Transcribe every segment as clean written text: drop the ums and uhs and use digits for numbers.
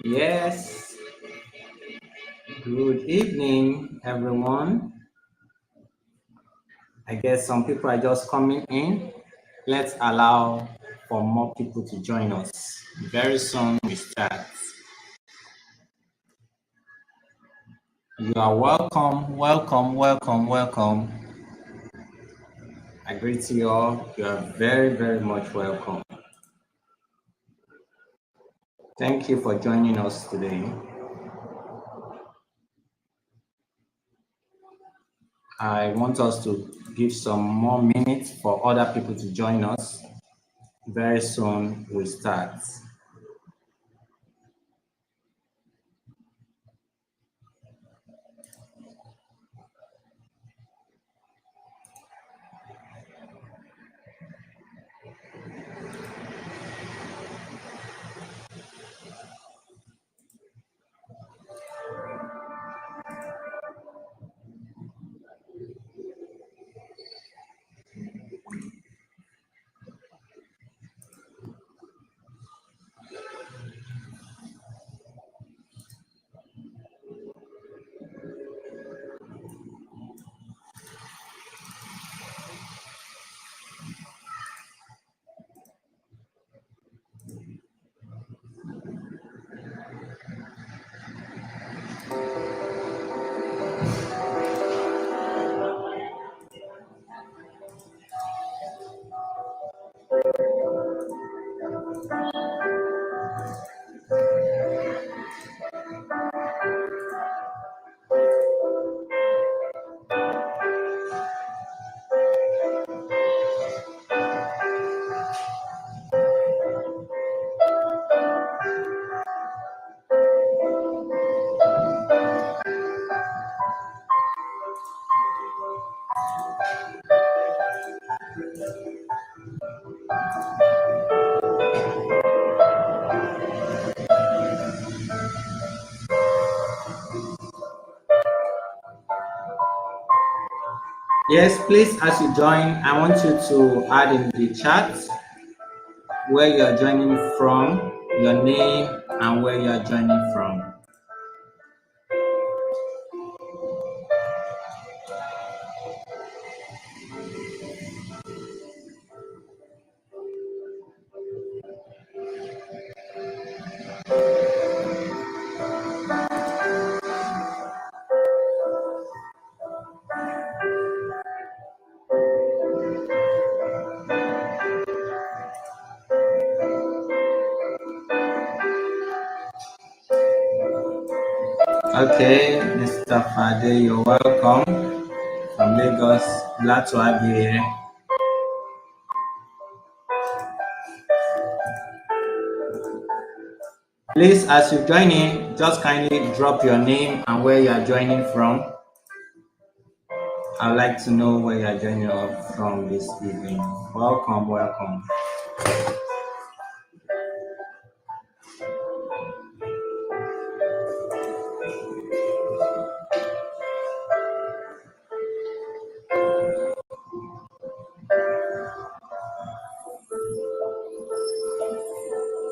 Yes, good evening, everyone. I guess some people are just coming in. Let's allow for more people to join us. Very soon we start. You are welcome, welcome, welcome, welcome. I greet you all. You are very, very much welcome. Thank you for joining us today. I want us to give some more minutes for other people to join us. Very soon we start. Yes, please, as you join, I want you to add in the chat where you are joining from, your name, and where you are joining from. Okay, Mr. Fade, you're welcome from Lagos. Glad to have you here. Please, as you join in, just kindly drop your name and where you are joining from. I'd like to know where you are joining us from this evening. Welcome, welcome.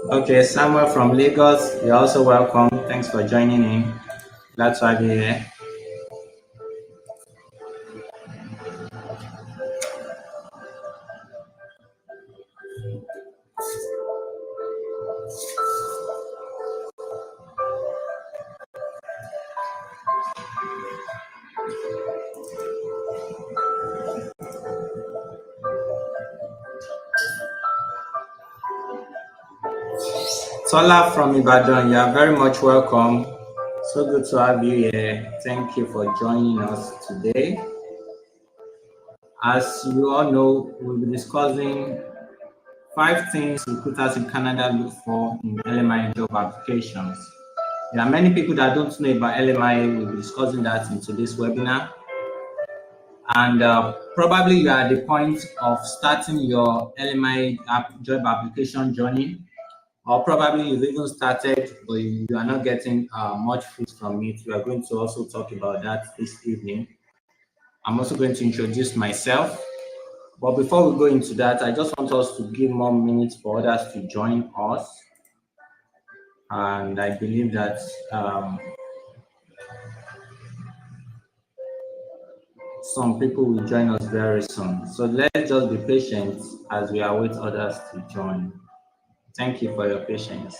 Okay, Samuel from Lagos, you're also welcome. Thanks for joining in. Glad to have you here. Tola from Ibadan, you are very much welcome. So good to have you here. Thank you for joining us today. As you all know, we'll be discussing 5 things recruiters in Canada look for in LMI job applications. There are many people that don't know about LMI. We'll be discussing that in today's webinar. And probably you are at the point of starting your LMI job application journey, or probably you've even started, but you are not getting much fruit from it. We are going to also talk about that this evening. I'm also going to introduce myself. But before we go into that, I just want us to give more minutes for others to join us. and I believe that some people will join us very soon. So let's just be patient as we await others to join. Thank you for your patience.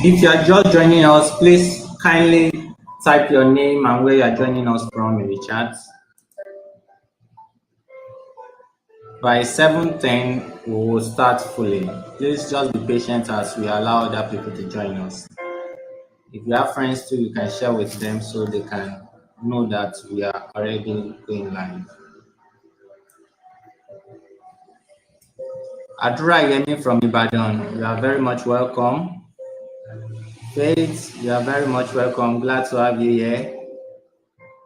If you are just joining us, please kindly type your name and where you are joining us from in the chat. By 7:10, we will start fully. Please just be patient as we allow other people to join us. If you have friends too, you can share with them so they can know that we are already going live. Adura Yemi from Ibadan, you are very much welcome. Faith, you are very much welcome. Glad to have you here.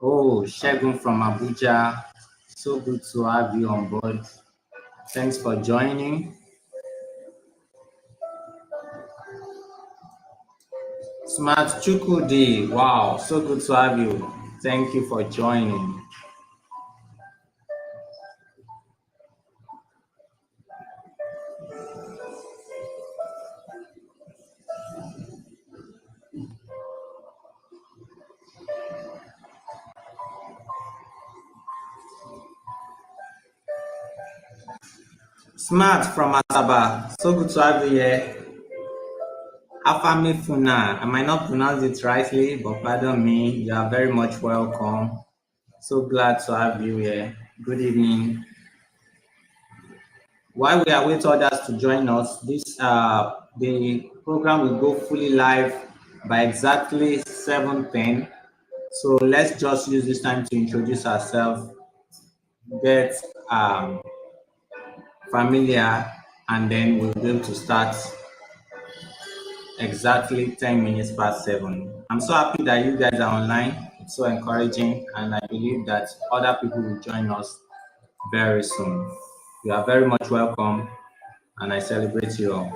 Oh, Shegun from Abuja, so good to have you on board. Thanks for joining. Smart Chukudi, wow, so good to have you. Thank you for joining. Smart from Asaba, so good to have you here. Afami Funa, I might not pronounce it rightly, but pardon me, you are very much welcome. So glad to have you here. Good evening. While we await others to join us, the program will go fully live by exactly 7:10. So let's just use this time to introduce ourselves, get familiar, and then we'll be able to start exactly 10 minutes past 7. I'm so happy that you guys are online. It's so encouraging, and I believe that other people will join us very soon. You are very much welcome, and I celebrate you all.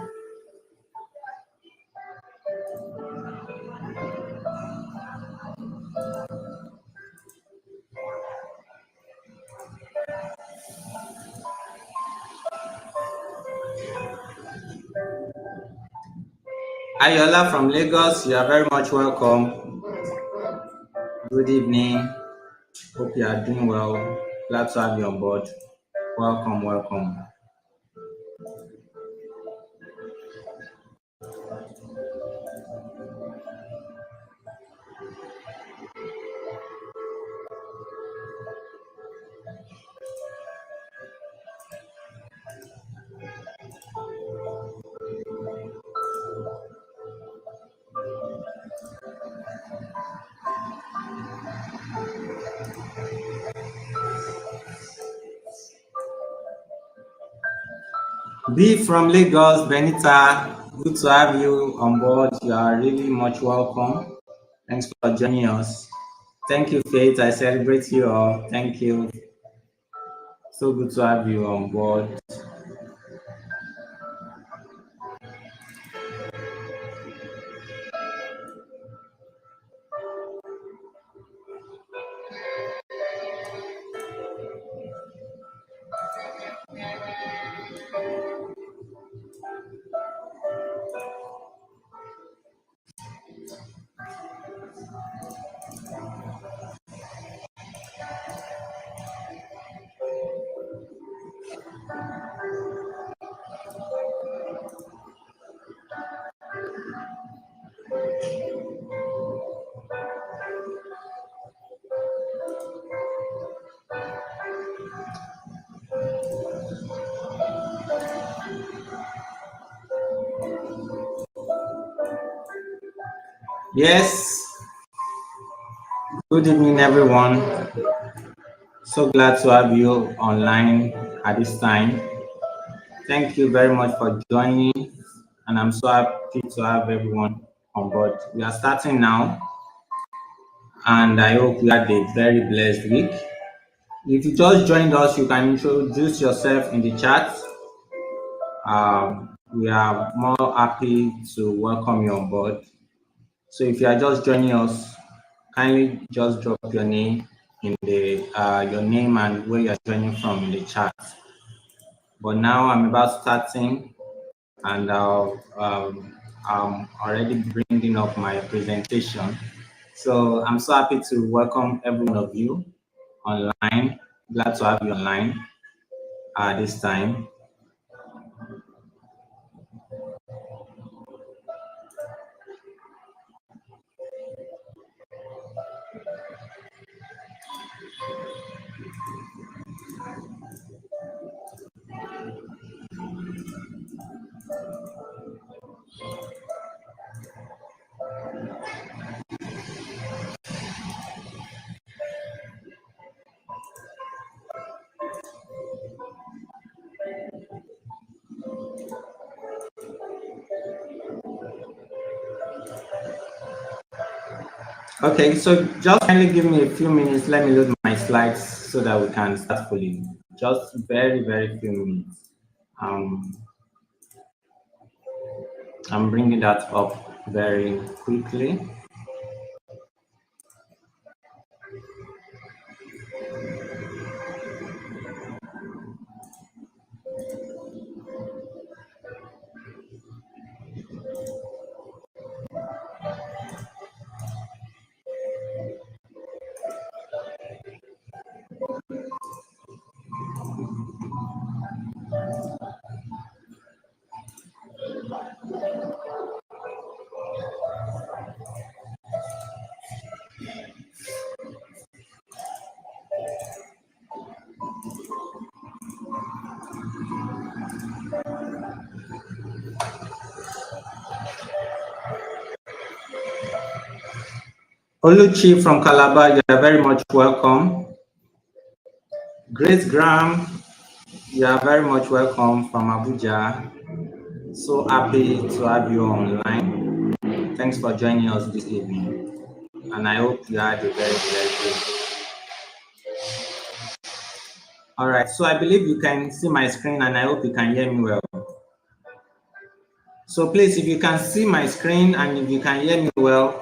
Ayola from Lagos, you are very much welcome. Good evening. Hope you are doing well. Glad to have you on board. Welcome, welcome. B from Lagos, Benita, good to have you on board. You are really much welcome. Thanks for joining us. Thank you, Faith. I celebrate you all. Thank you. So good to have you on board. Yes, good evening, everyone. So glad to have you online at this time. Thank you very much for joining, and I'm so happy to have everyone on board. We are starting now, and I hope you had a very blessed week. If you just joined us, you can introduce yourself in the chat. We are more happy to welcome you on board. So if you are just joining us, kindly just drop your name in the your name and where you're joining from in the chat. But now I'm about starting, and I'm already bringing up my presentation. So I'm so happy to welcome every one of you online. Glad to have you online at this time. Okay, so just kindly give me a few minutes. Let me load my slides so that we can start fully. Just very few minutes. I'm bringing that up very quickly. Oluchi from Calabar, you are very much welcome. Grace Graham, you are very much welcome from Abuja. So happy to have you online. Thanks for joining us this evening. And I hope you had a very day. All right, so I believe you can see my screen and I hope you can hear me well. So please, if you can see my screen and if you can hear me well,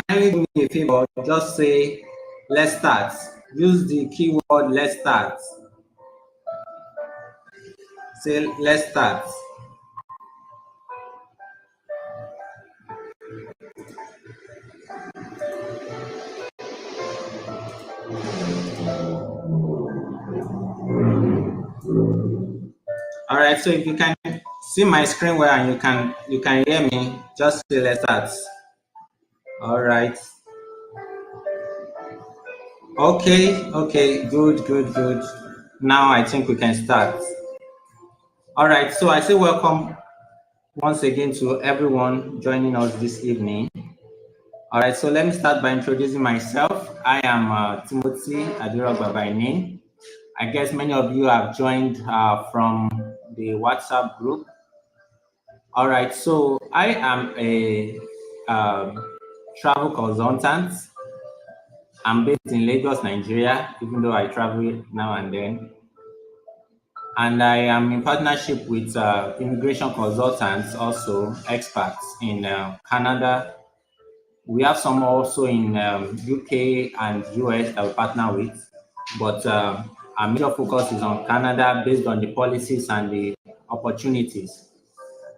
kindly do me a favor, just say, let's start. Use the keyword, let's start. Say, let's start. All right, so if you can see my screen well and you can hear me, just say let's start. All right. Okay, good. Now I think we can start. All right, so I say welcome once again to everyone joining us this evening. All right, so let me start by introducing myself. I am Timothy Adirogba by name. I guess many of you have joined from the WhatsApp group. All right, so I am a travel consultant. I'm based in Lagos, Nigeria, even though I travel now and then. And I am in partnership with immigration consultants, also experts in Canada. We have some also in UK and US that we partner with, but our major focus is on Canada based on the policies and the opportunities.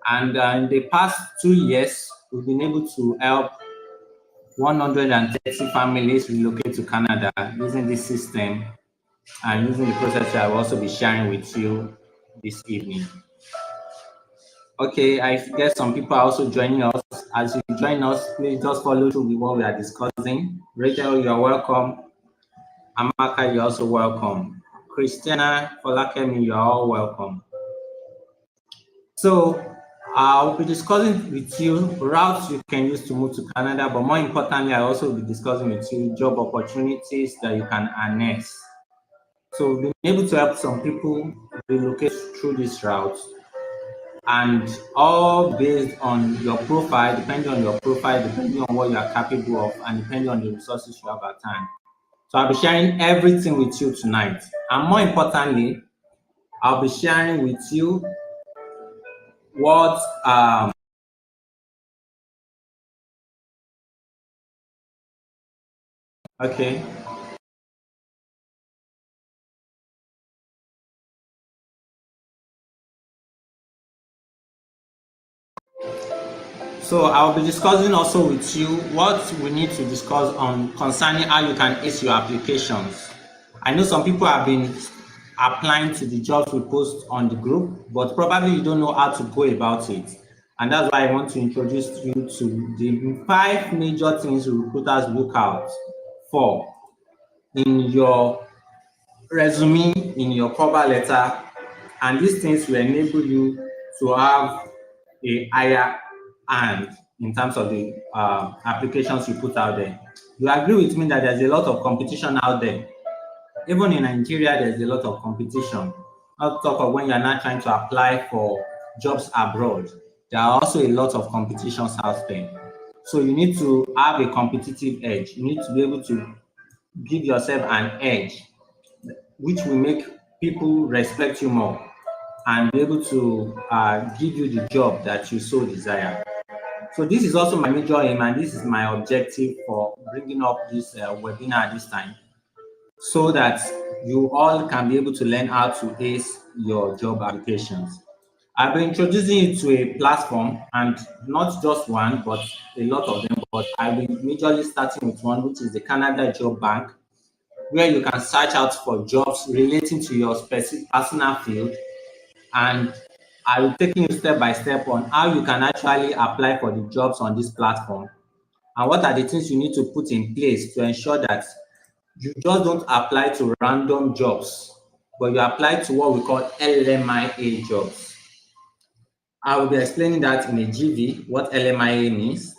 And in the past 2 years, we've been able to help 130 families relocate to Canada using this system and using the process I will also be sharing with you this evening. Okay, I guess some people are also joining us. As you join us, please just follow through with what we are discussing. Rachel, you are welcome. Amaka, you're also welcome. Christiana, Folakemi, you're all welcome. So I'll be discussing with you routes you can use to move to Canada, but more importantly, I'll also be discussing with you job opportunities that you can harness. So we've been able to help some people relocate through this route, and all based on your profile, depending on what you are capable of, and depending on the resources you have at hand. So I'll be sharing everything with you tonight. And more importantly, I'll be sharing with you what okay. So I'll be discussing also with you what we need to discuss on concerning how you can ace your applications. I know some people have been applying to the jobs we post on the group, but probably you don't know how to go about it. And that's why I want to introduce you to the 5 major things recruiters look out for in your resume, in your cover letter, and these things will enable you to have a higher hand in terms of the applications you put out there. You agree with me that there's a lot of competition out there? Even in Nigeria, there's a lot of competition. Not talk of when you're not trying to apply for jobs abroad. There are also a lot of competitions out there. So you need to have a competitive edge. You need to be able to give yourself an edge, which will make people respect you more and be able to give you the job that you so desire. So this is also my major aim, and this is my objective for bringing up this webinar at this time, so that you all can be able to learn how to ace your job applications. I've been introducing you to a platform, and not just one, but a lot of them, but I've been majorly starting with one, which is the Canada Job Bank, where you can search out for jobs relating to your specific personal field, and I will take you step by step on how you can actually apply for the jobs on this platform, and what are the things you need to put in place to ensure that you just don't apply to random jobs, but you apply to what we call LMIA jobs. I will be explaining that in a GV, what LMIA means.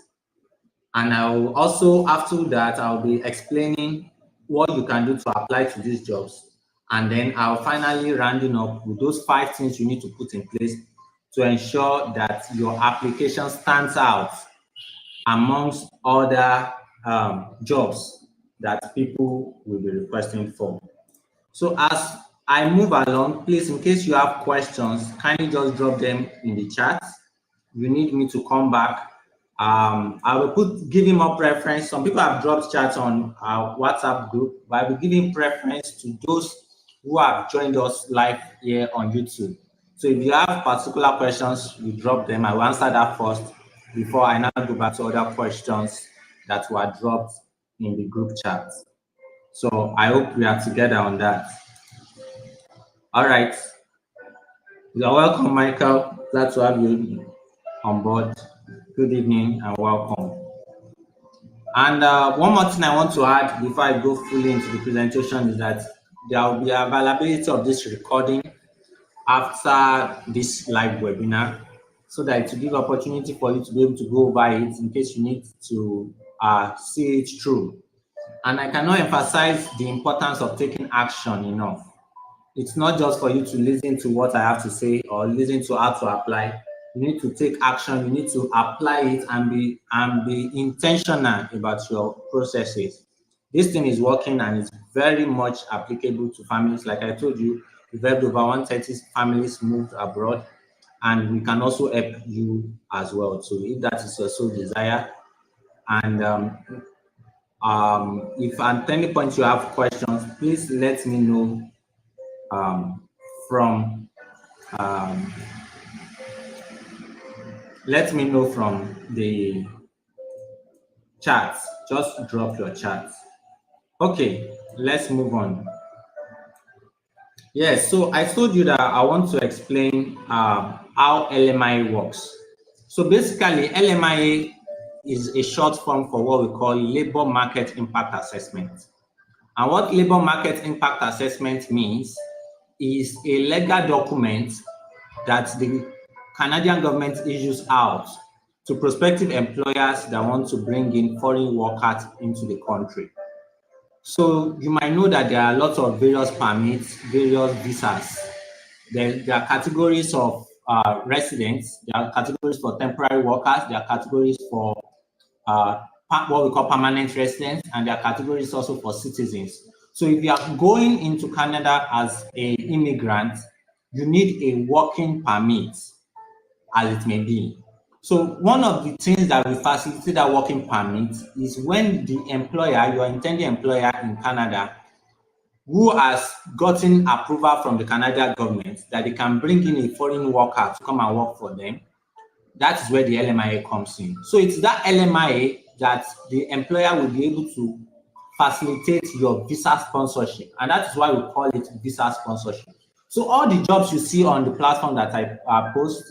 And I will also, after that, I'll be explaining what you can do to apply to these jobs. And then I'll finally rounding up with those 5 things you need to put in place to ensure that your application stands out amongst other jobs that people will be requesting for. So as I move along, please, in case you have questions, kindly just drop them in the chat. You need me to come back. I will give him more preference. Some people have dropped chats on our WhatsApp group, but I will give him preference to those who have joined us live here on YouTube. So if you have particular questions, you drop them. I will answer that first before I now go back to other questions that were dropped in the group chat. So I hope we are together on that. All right. You're welcome, Michael. Glad to have you on board. Good evening and welcome. And one more thing I want to add before I go fully into the presentation is that there will be availability of this recording after this live webinar, so that it will give opportunity for you to be able to go over it in case you need to see it through. And I cannot emphasize the importance of taking action enough. It's not just for you to listen to what I have to say or listen to how to apply. You need to take action. You need to apply it and be intentional about your processes. This thing is working and it's very much applicable to families. Like I told you, we've helped over 130 families moved abroad, and we can also help you as well. So if that is your sole desire, and if at any point you have questions, please let me know from the chat. Just drop your chat. Okay, let's move on. Yes, so I told you that I want to explain how LMI works. So basically, LMI is a short form for what we call labor market impact assessment. And what labor market impact assessment means is a legal document that the Canadian government issues out to prospective employers that want to bring in foreign workers into the country. So you might know that there are lots of various permits, various visas. There are categories of residents, there are categories for temporary workers, there are categories for what we call permanent residents, and there are categories also for citizens. So if you are going into Canada as an immigrant, you need a working permit, as it may be. So one of the things that will facilitate that working permit is when the employer, your intended employer in Canada, who has gotten approval from the Canadian government that they can bring in a foreign worker to come and work for them, that is where the LMIA comes in. So it's that LMIA that the employer will be able to facilitate your visa sponsorship. And that is why we call it visa sponsorship. So all the jobs you see on the platform that I post,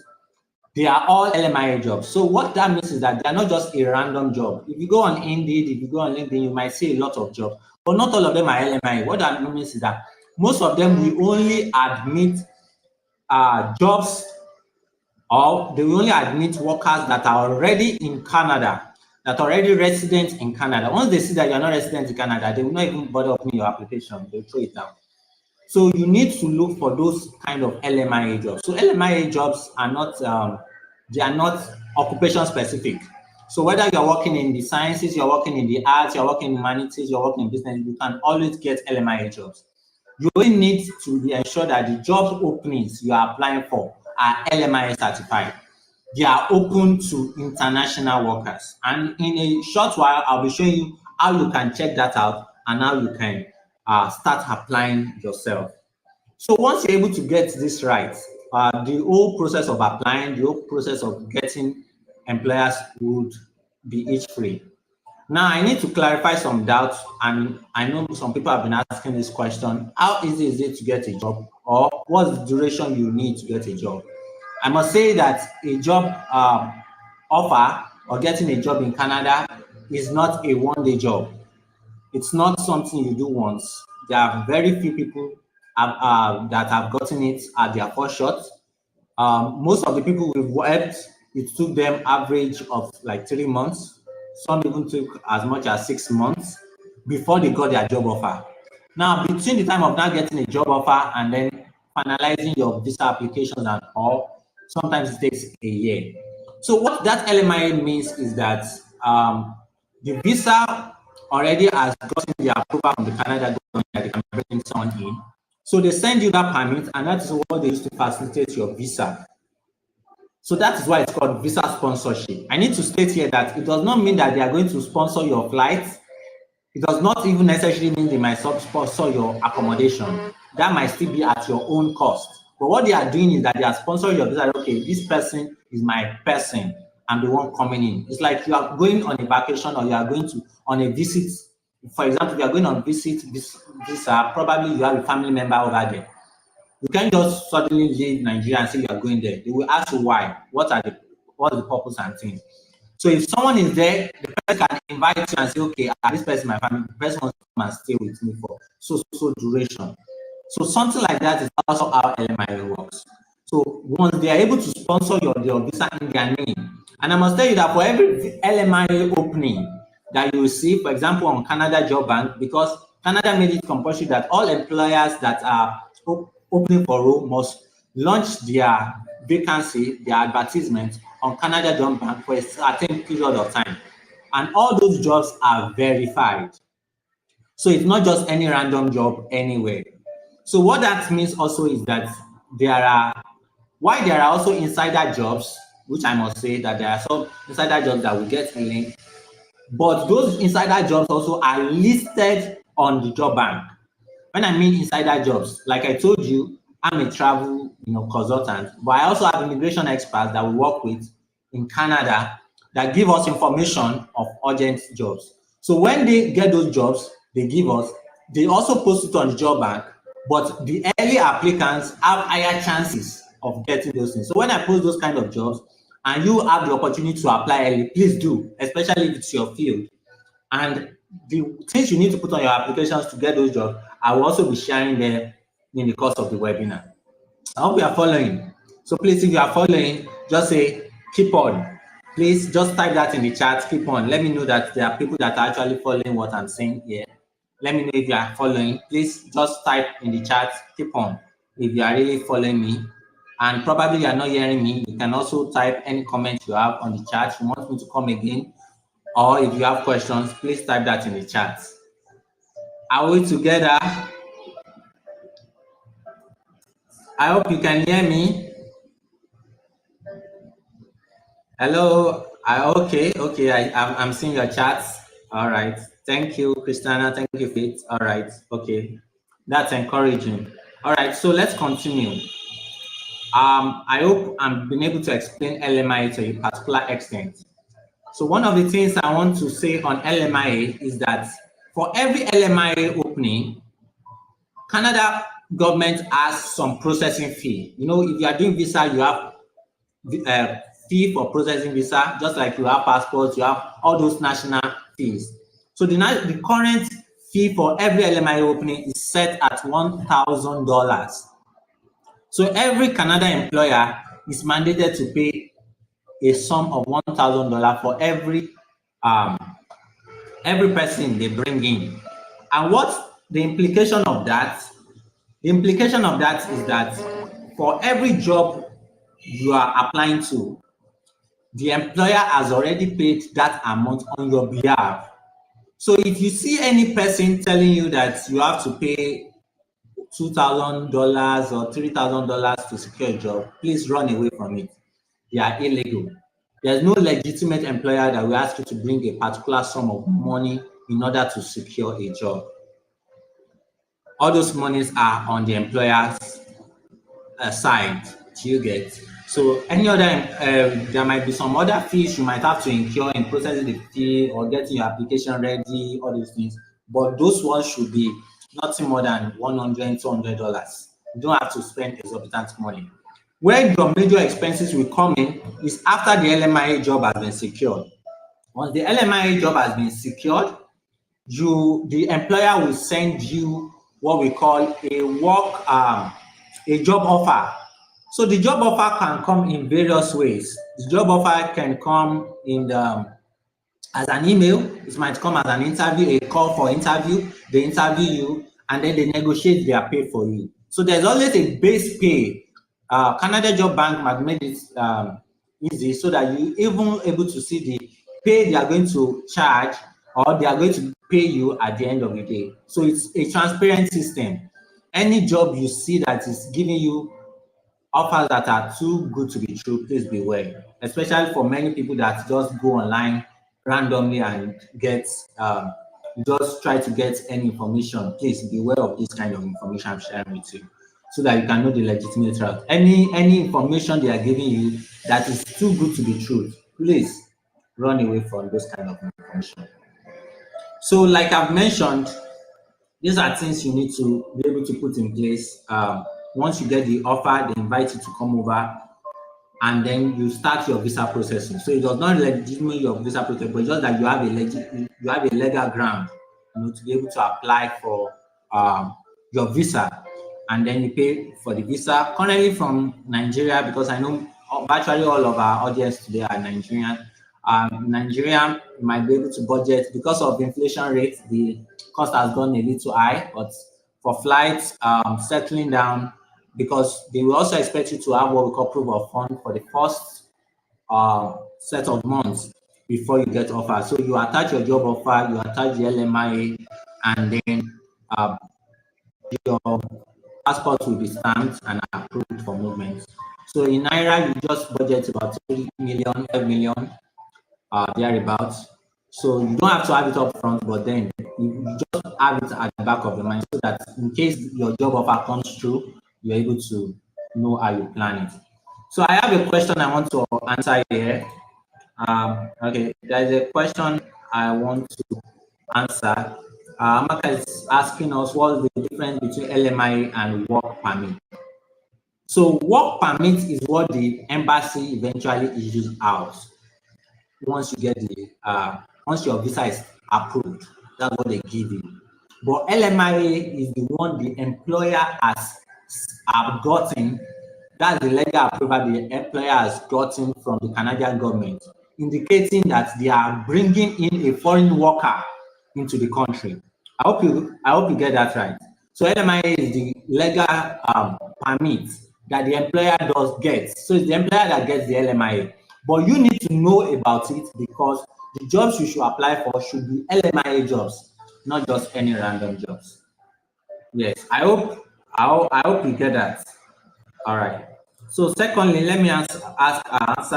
they are all LMIA jobs. So what that means is that they're not just a random job. If you go on Indeed, if you go on LinkedIn, you might see a lot of jobs, but not all of them are LMIA. What that means is that most of them will only admit jobs, or they will only admit workers that are already in Canada, that are already resident in Canada. Once they see that you're not resident in Canada, they will not even bother opening your application. They'll throw it down. So you need to look for those kind of LMIA jobs. So LMIA jobs are not they are not occupation specific. So whether you're working in the sciences, you're working in the arts, you're working in humanities, you're working in business, you can always get LMIA jobs. You only need to be ensured that the job openings you are applying for are LMIA certified. They are open to international workers. And in a short while, I'll be showing you how you can check that out and how you can start applying yourself. So once you're able to get this right, the whole process of applying, the whole process of getting employers would be each free. Now, I need to clarify some doubts, and I know some people have been asking this question: how easy is it to get a job, or what's the duration you need to get a job? I must say that a job offer or getting a job in Canada is not a one-day job. It's not something you do once. There are very few people that have gotten it at their first shot. Most of the people we've worked, it took them average of like 3 months. Some even took as much as 6 months before they got their job offer. Now, between the time of now getting a job offer and then finalizing your visa applications and all, sometimes it takes a year. So what that LMIA means is that the visa already has gotten the approval from the Canada government that they can bring someone in. So they send you that permit, and that is what they use to facilitate your visa. So that is why it's called visa sponsorship. I need to state here that it does not mean that they are going to sponsor your flights. It does not even necessarily mean they might sponsor your accommodation. That might still be at your own cost. But what they are doing is that they are sponsoring your visa. Okay, this person is my person. I'm the one coming in. It's like you are going on a vacation, or you are going to on a visit. For example, if you are going on visit visa, probably you have a family member over there. You can't just suddenly leave Nigeria and say you are going there. They will ask you why. What's the purpose and things. So if someone is there, the person can invite you and say, okay, this person, my family, the person wants to come and stay with me for so duration. So something like that is also how LMIA works. So once they are able to sponsor your visa in their name, and I must tell you that for every LMIA opening that you will see, for example, on Canada Job Bank, because Canada made it compulsory that all employers that are opening for role must launch their vacancy, their advertisement on Canada Job Bank for a certain period of time. And all those jobs are verified. So it's not just any random job anywhere. So what that means also is that there are also insider jobs, which I must say that there are some insider jobs that will get a link, but those insider jobs also are listed on the job bank. When I mean insider jobs, like I told you, I'm a travel consultant, but I also have immigration experts that we work with in Canada that give us information of urgent jobs. So when they get those jobs, they give us, they also post it on the job bank, but the early applicants have higher chances of getting those things. So when I post those kind of jobs and you have the opportunity to apply early, please do, especially if it's your field. And the things you need to put on your applications to get those jobs, I will also be sharing them in the course of the webinar. I hope you are following. So please, if you are following, just say keep on. Please just type that in the chat, keep on. Let me know that there are people that are actually following what I'm saying here. Let me know if you are following. Please just type in the chat, keep on, if you are really following me. And probably you are not hearing me, you can also type any comment you have on the chat. You want me to come again, or if you have questions, please type that in the chat. Are we together? I hope you can hear me. Hello. Okay. I'm seeing your chats. All right. Thank you, Christiana. Thank you, Faith. All right. Okay. That's encouraging. All right. So let's continue. I hope I'm been able to explain LMIA to a particular extent. So one of the things I want to say on LMIA is that for every LMIA opening, Canada government has some processing fee. You know, if you are doing visa, you have fee for processing visa, just like you have passports, you have all those national fees. So the current fee for every LMIA opening is set at $1,000. So every Canada employer is mandated to pay a sum of $1,000 for every person they bring in. And what the implication of that? The implication of that is that for every job you are applying to, the employer has already paid that amount on your behalf. So if you see any person telling you that you have to pay $2,000 or $3,000 to secure a job, please run away from it. They are illegal. There's no legitimate employer that will ask you to bring a particular sum of money in order to secure a job. All those monies are on the employer's side. Do you get? So any other, there might be some other fees you might have to incur in processing the fee or getting your application ready, all those things. But those ones should be nothing more than $100, $200. You don't have to spend exorbitant money. Where your major expenses will come in is after the LMIA job has been secured. Once the LMIA job has been secured, the employer will send you what we call a job offer. So the job offer can come in various ways. The job offer can come in as an email. It might come as an interview, a call for interview. They interview you and then they negotiate their pay for you. So there's always a base pay. Canada Job Bank might make it easy so that you even able to see the pay they are going to charge or they are going to pay you at the end of the day. So it's a transparent system. Any job you see that is giving you offers that are too good to be true, please beware. Especially for many people that just go online randomly and just try to get any information. Please beware of this kind of information I'm sharing with you, so that you can know the legitimate route. Any information they are giving you that is too good to be true, please run away from those kind of information. So, like I've mentioned, these are things you need to be able to put in place. Once you get the offer, they invite you to come over, and then you start your visa processing. So it does not legitimate your visa process, but just that you have a legal ground, to be able to apply for your visa, and then you pay for the visa. Currently from Nigeria, because I know virtually all of our audience today are Nigerian. Nigeria might be able to budget because of the inflation rate. The cost has gone a little high, but for flights settling down, because they will also expect you to have what we call proof of fund for the first set of months before you get offer. So you attach your job offer, you attach the LMIA, and then your passport will be stamped and approved for movement. So in Naira, you just budget about 3 million, 5 million, thereabouts. So you don't have to have it up front, but then you just have it at the back of your mind so that in case your job offer comes through, you're able to know how you plan it. So I have a question I want to answer here. Okay, there's a question I want to answer. Amaka is asking us what's the difference between LMI and work permit. So work permit is what the embassy eventually issues out once you get the once your visa is approved. That's what they give you. But LMIA is the one the employer has gotten. That's the legal approval the employer has gotten from the Canadian government, indicating that they are bringing in a foreign worker into the country. I hope you get that right. So LMIA is the legal permit that the employer does get. So it's the employer that gets the LMIA. But you need to know about it because the jobs you should apply for should be LMIA jobs, not just any random jobs. Yes, I hope you get that. All right. So secondly, let me answer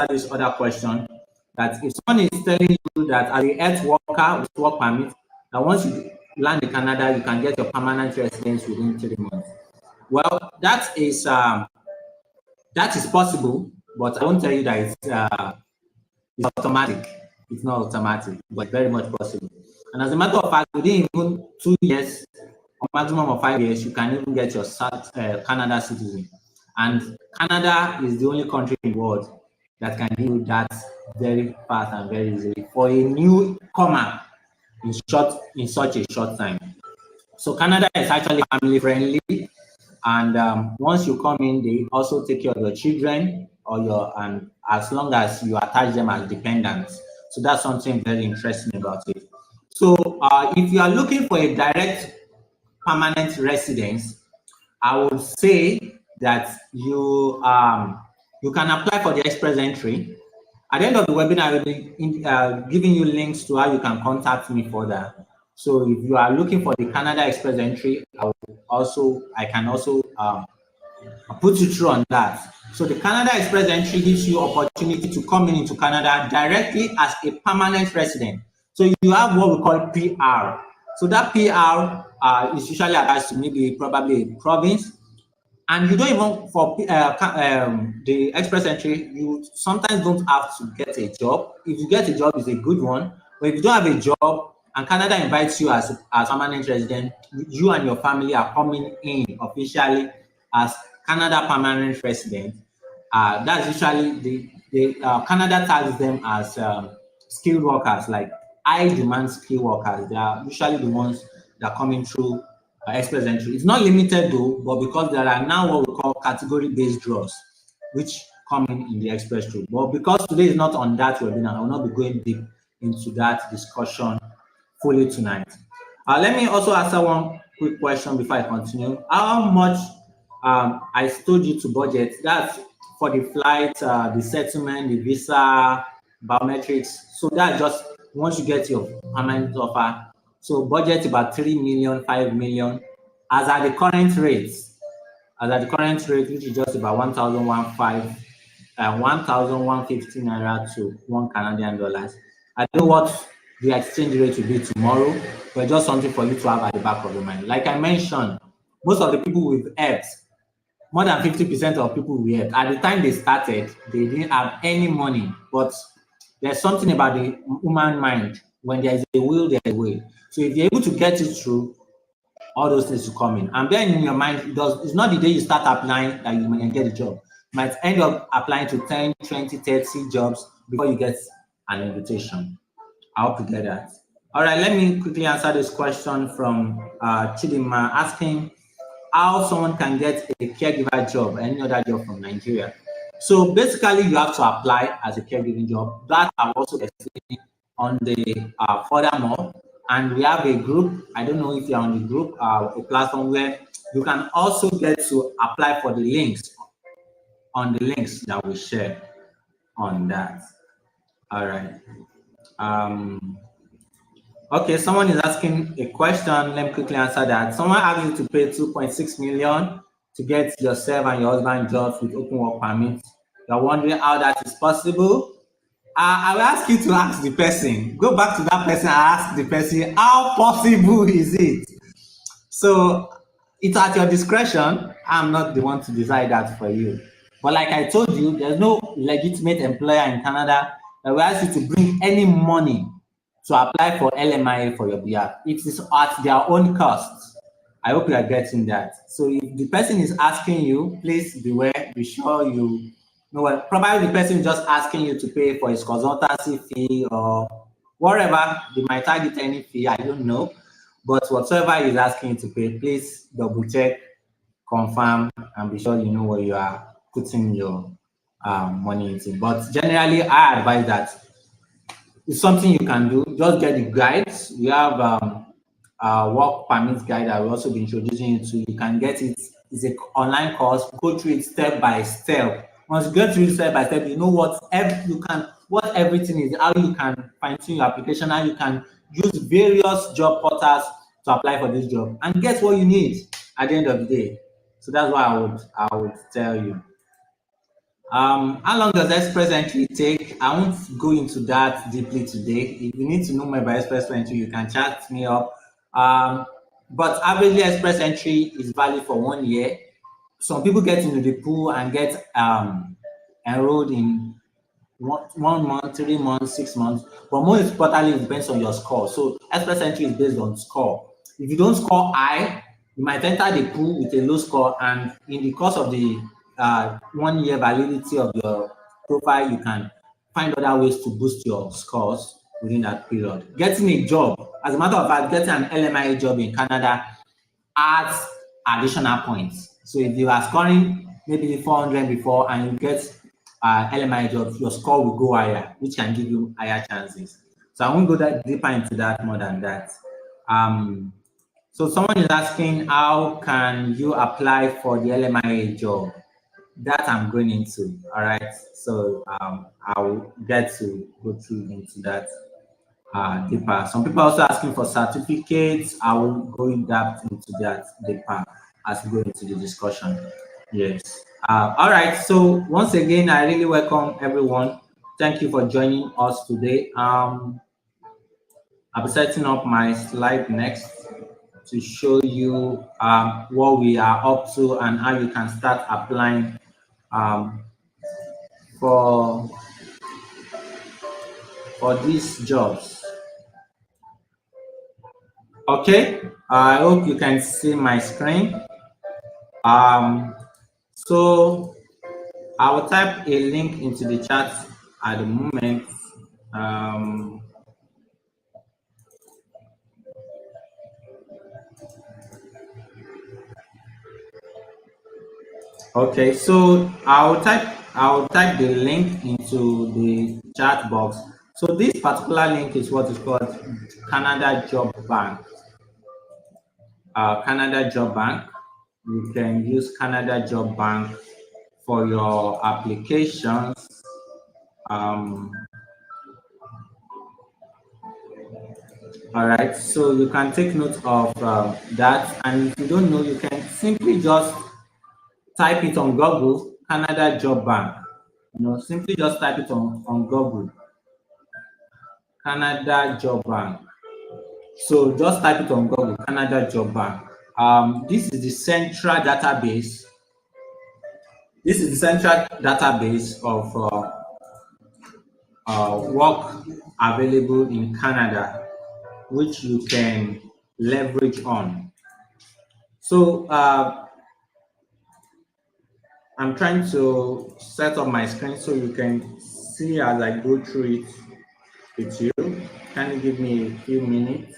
this other question. That if someone is telling you that as a health worker with work permit, that once you land in Canada, you can get your permanent residence within 3 months. Well, that is possible, but I won't tell you that it's automatic. It's not automatic, but very much possible. And as a matter of fact, within even 2 years, or maximum of 5 years, you can even get your Canada citizen. And Canada is the only country in the world that can do that very fast and very easily for a newcomer in such a short time. So Canada is actually family friendly, and once you come in, they also take care of your children and as long as you attach them as dependents. So that's something very interesting about it. So if you are looking for a direct permanent residence, I would say that you can apply for the express entry. At the end of the webinar, I will be giving you links to how you can contact me further. So if you are looking for the Canada express entry, I can also put you through on that. So the Canada express entry gives you opportunity to come into Canada directly as a permanent resident. So you have what we call PR. So that PR is usually attached to probably a province. And you don't even, for the express entry, you sometimes don't have to get a job. If you get a job, it's a good one. But if you don't have a job and Canada invites you as permanent resident, you and your family are coming in officially as Canada permanent resident. That's usually the Canada tags them as skilled workers, like high demand skilled workers. They are usually the ones that are coming through express entry. It's not limited though, but because there are now what we call category-based draws, which come in the express route. But because today is not on that webinar, I will not be going deep into that discussion fully tonight. Let me also answer one quick question before I continue. How much I told you to budget? That's for the flight, the settlement, the visa, biometrics. So that's just once you get your permanent offer. So budget about 3 million, 5 million, as at the current rates. As at the current rate, which is just about 1,150 naira to $1 Canadian. I don't know what the exchange rate will be tomorrow, but just something for you to have at the back of your mind. Like I mentioned, most of the people we've helped, more than 50% of people we helped, at the time they started, they didn't have any money. But there's something about the human mind. When there is a will, there's a way. So if you're able to get it through, all those things will come in. And then in your mind, it's not the day you start applying that you might get a job. You might end up applying to 10, 20, 30 jobs before you get an invitation. I hope you get that. All right, let me quickly answer this question from Chidima asking how someone can get a caregiver job, any other job from Nigeria. So basically, you have to apply as a caregiving job. That I also explained on the furthermore. And we have a group. I don't know if you're on the group, a platform where you can also get to apply for the links on the links that we share on that. All right. Okay, someone is asking a question. Let me quickly answer that. Someone asked you to pay 2.6 million to get yourself and your husband jobs with open work permits. You're wondering how that is possible. I will ask you to ask the person. Go back to that person and ask the person, how possible is it? So it's at your discretion. I'm not the one to decide that for you. But like I told you, there's no legitimate employer in Canada that will ask you to bring any money to apply for LMIA for your behalf. It is at their own cost. I hope you are getting that. So if the person is asking you, please beware, be sure you know what, probably the person is just asking you to pay for his consultancy fee or whatever, they might target any fee, I don't know. But whatsoever is asking you to pay, please double check, confirm, and be sure you know what you are putting your money into. But generally, I advise that it's something you can do. Just get the guides. We have a work permit guide that we'll also be introducing you to. You can get it. It's an online course. Go through it step by step. Once you get through it step by step, you know what everything is, how you can fine tune your application, how you can use various job portals to apply for this job, and get what you need at the end of the day. So that's what I would tell you. How long does express entry take? I won't go into that deeply today. If you need to know more about express entry, you can chat me up. But averagely, express entry is valid for 1 year. Some people get into the pool and get enrolled in 1 month, 3 months, 6 months. But most importantly, it depends on your score. So express entry is based on score. If you don't score high, you might enter the pool with a low score, and in the course of the 1 year validity of your profile, you can find other ways to boost your scores within that period. Getting a job, as a matter of fact, getting an LMIA job in Canada adds additional points. So if you are scoring maybe 400 before and you get LMIA job, your score will go higher, which can give you higher chances. So I won't go that deeper into that more than that. So someone is asking, how can you apply for the LMIA job? That I'm going into. All right. So I'll get to go through into that deeper. Some people are also asking for certificates. I will go in depth into that deeper as we go into the discussion. Yes. All right. So once again, I really welcome everyone. Thank you for joining us today. I'll be setting up my slide next to show you what we are up to and how you can start applying for these jobs. Okay, I hope you can see my screen. So I will type a link into the chat at the moment. Okay, so I'll type the link into the chat box. So this particular link is what is called Canada Job Bank. Canada Job Bank. You can use Canada Job Bank for your applications. All right, so you can take note of that, and if you don't know, you can simply just type it on Google, Canada Job Bank. Simply just type it on Google, Canada Job Bank. So just type it on Google, Canada Job Bank. This is the central database. This is the central database of work available in Canada, which you can leverage on. So I'm trying to set up my screen so you can see as I go through it with you. Can you give me a few minutes?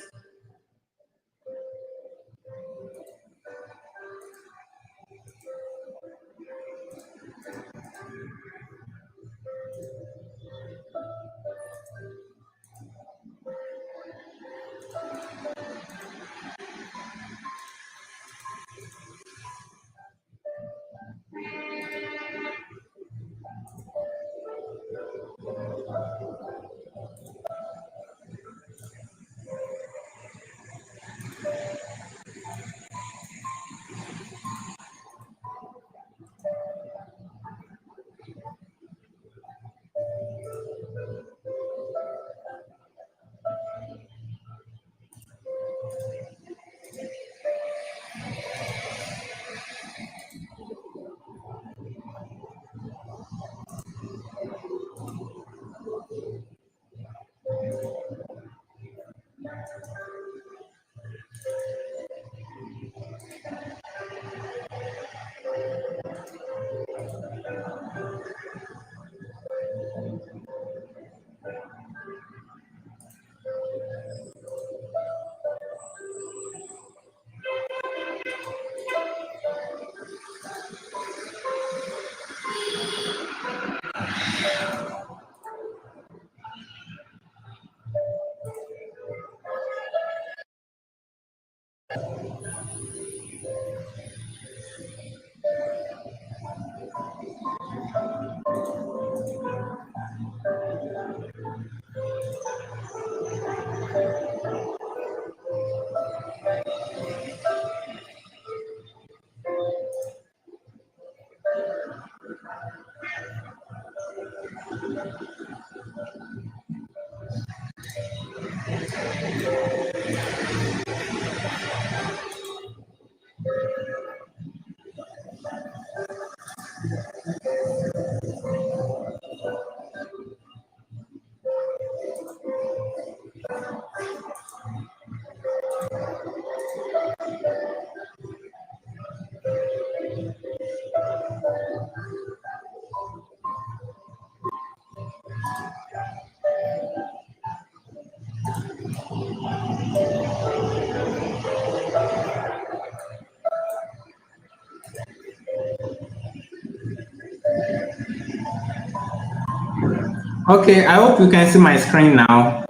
Okay, I hope you can see my screen now.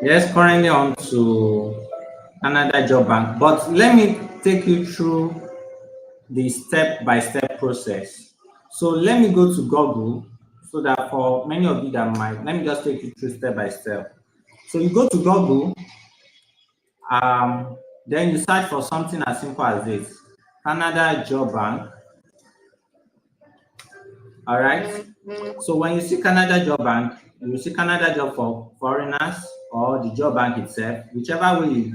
Yes, currently on to Canada Job Bank, but let me take you through the step-by-step process. So let me go to Google so that for many of you that might, let me just take you through step by step. So you go to Google, then you search for something as simple as this, Canada Job Bank. All right. So when you see Canada Job Bank, you see Canada Job for Foreigners or the Job Bank itself, whichever way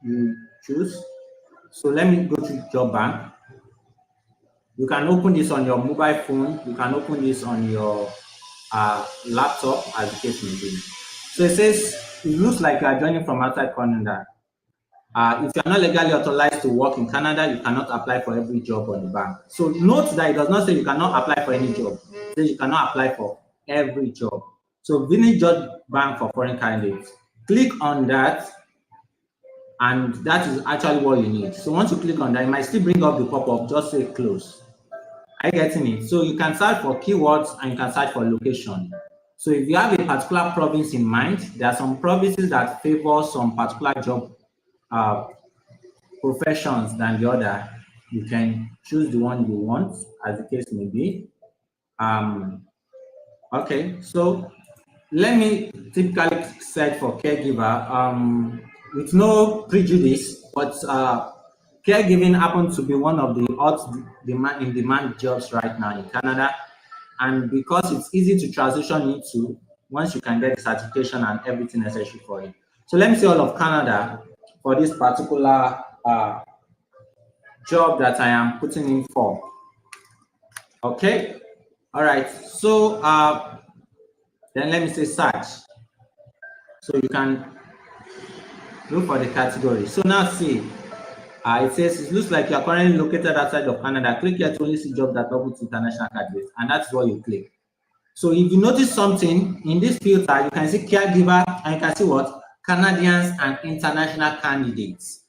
you choose. So let me go to Job Bank. You can open this on your mobile phone. You can open this on your laptop, as the case may be. So it says, it looks like you are joining from outside Canada. If you are not legally authorized to work in Canada, you cannot apply for every job on the bank. So note that it does not say you cannot apply for any job. It says you cannot apply for every job. So Village Job Bank for foreign candidates. Click on that, and that is actually what you need. So once you click on that, it might still bring up the pop-up, just say close. Are you getting it? So you can search for keywords and you can search for location. So if you have a particular province in mind, there are some provinces that favor some particular job professions than the other. You can choose the one you want, as the case may be. Okay, so let me typically search for caregiver with no prejudice, but caregiving happens to be one of the hot in-demand jobs right now in Canada, and because it's easy to transition into once you can get the certification and everything necessary for it. So let me see all of Canada for this particular job that I am putting in for. Okay, all right. So then let me say search. So you can look for the category. So now see, it says it looks like you are currently located outside of Canada. Click here to only see jobs that open to international candidates, and that's what you click. So if you notice something in this filter, you can see caregiver and you can see what? Canadians and international candidates.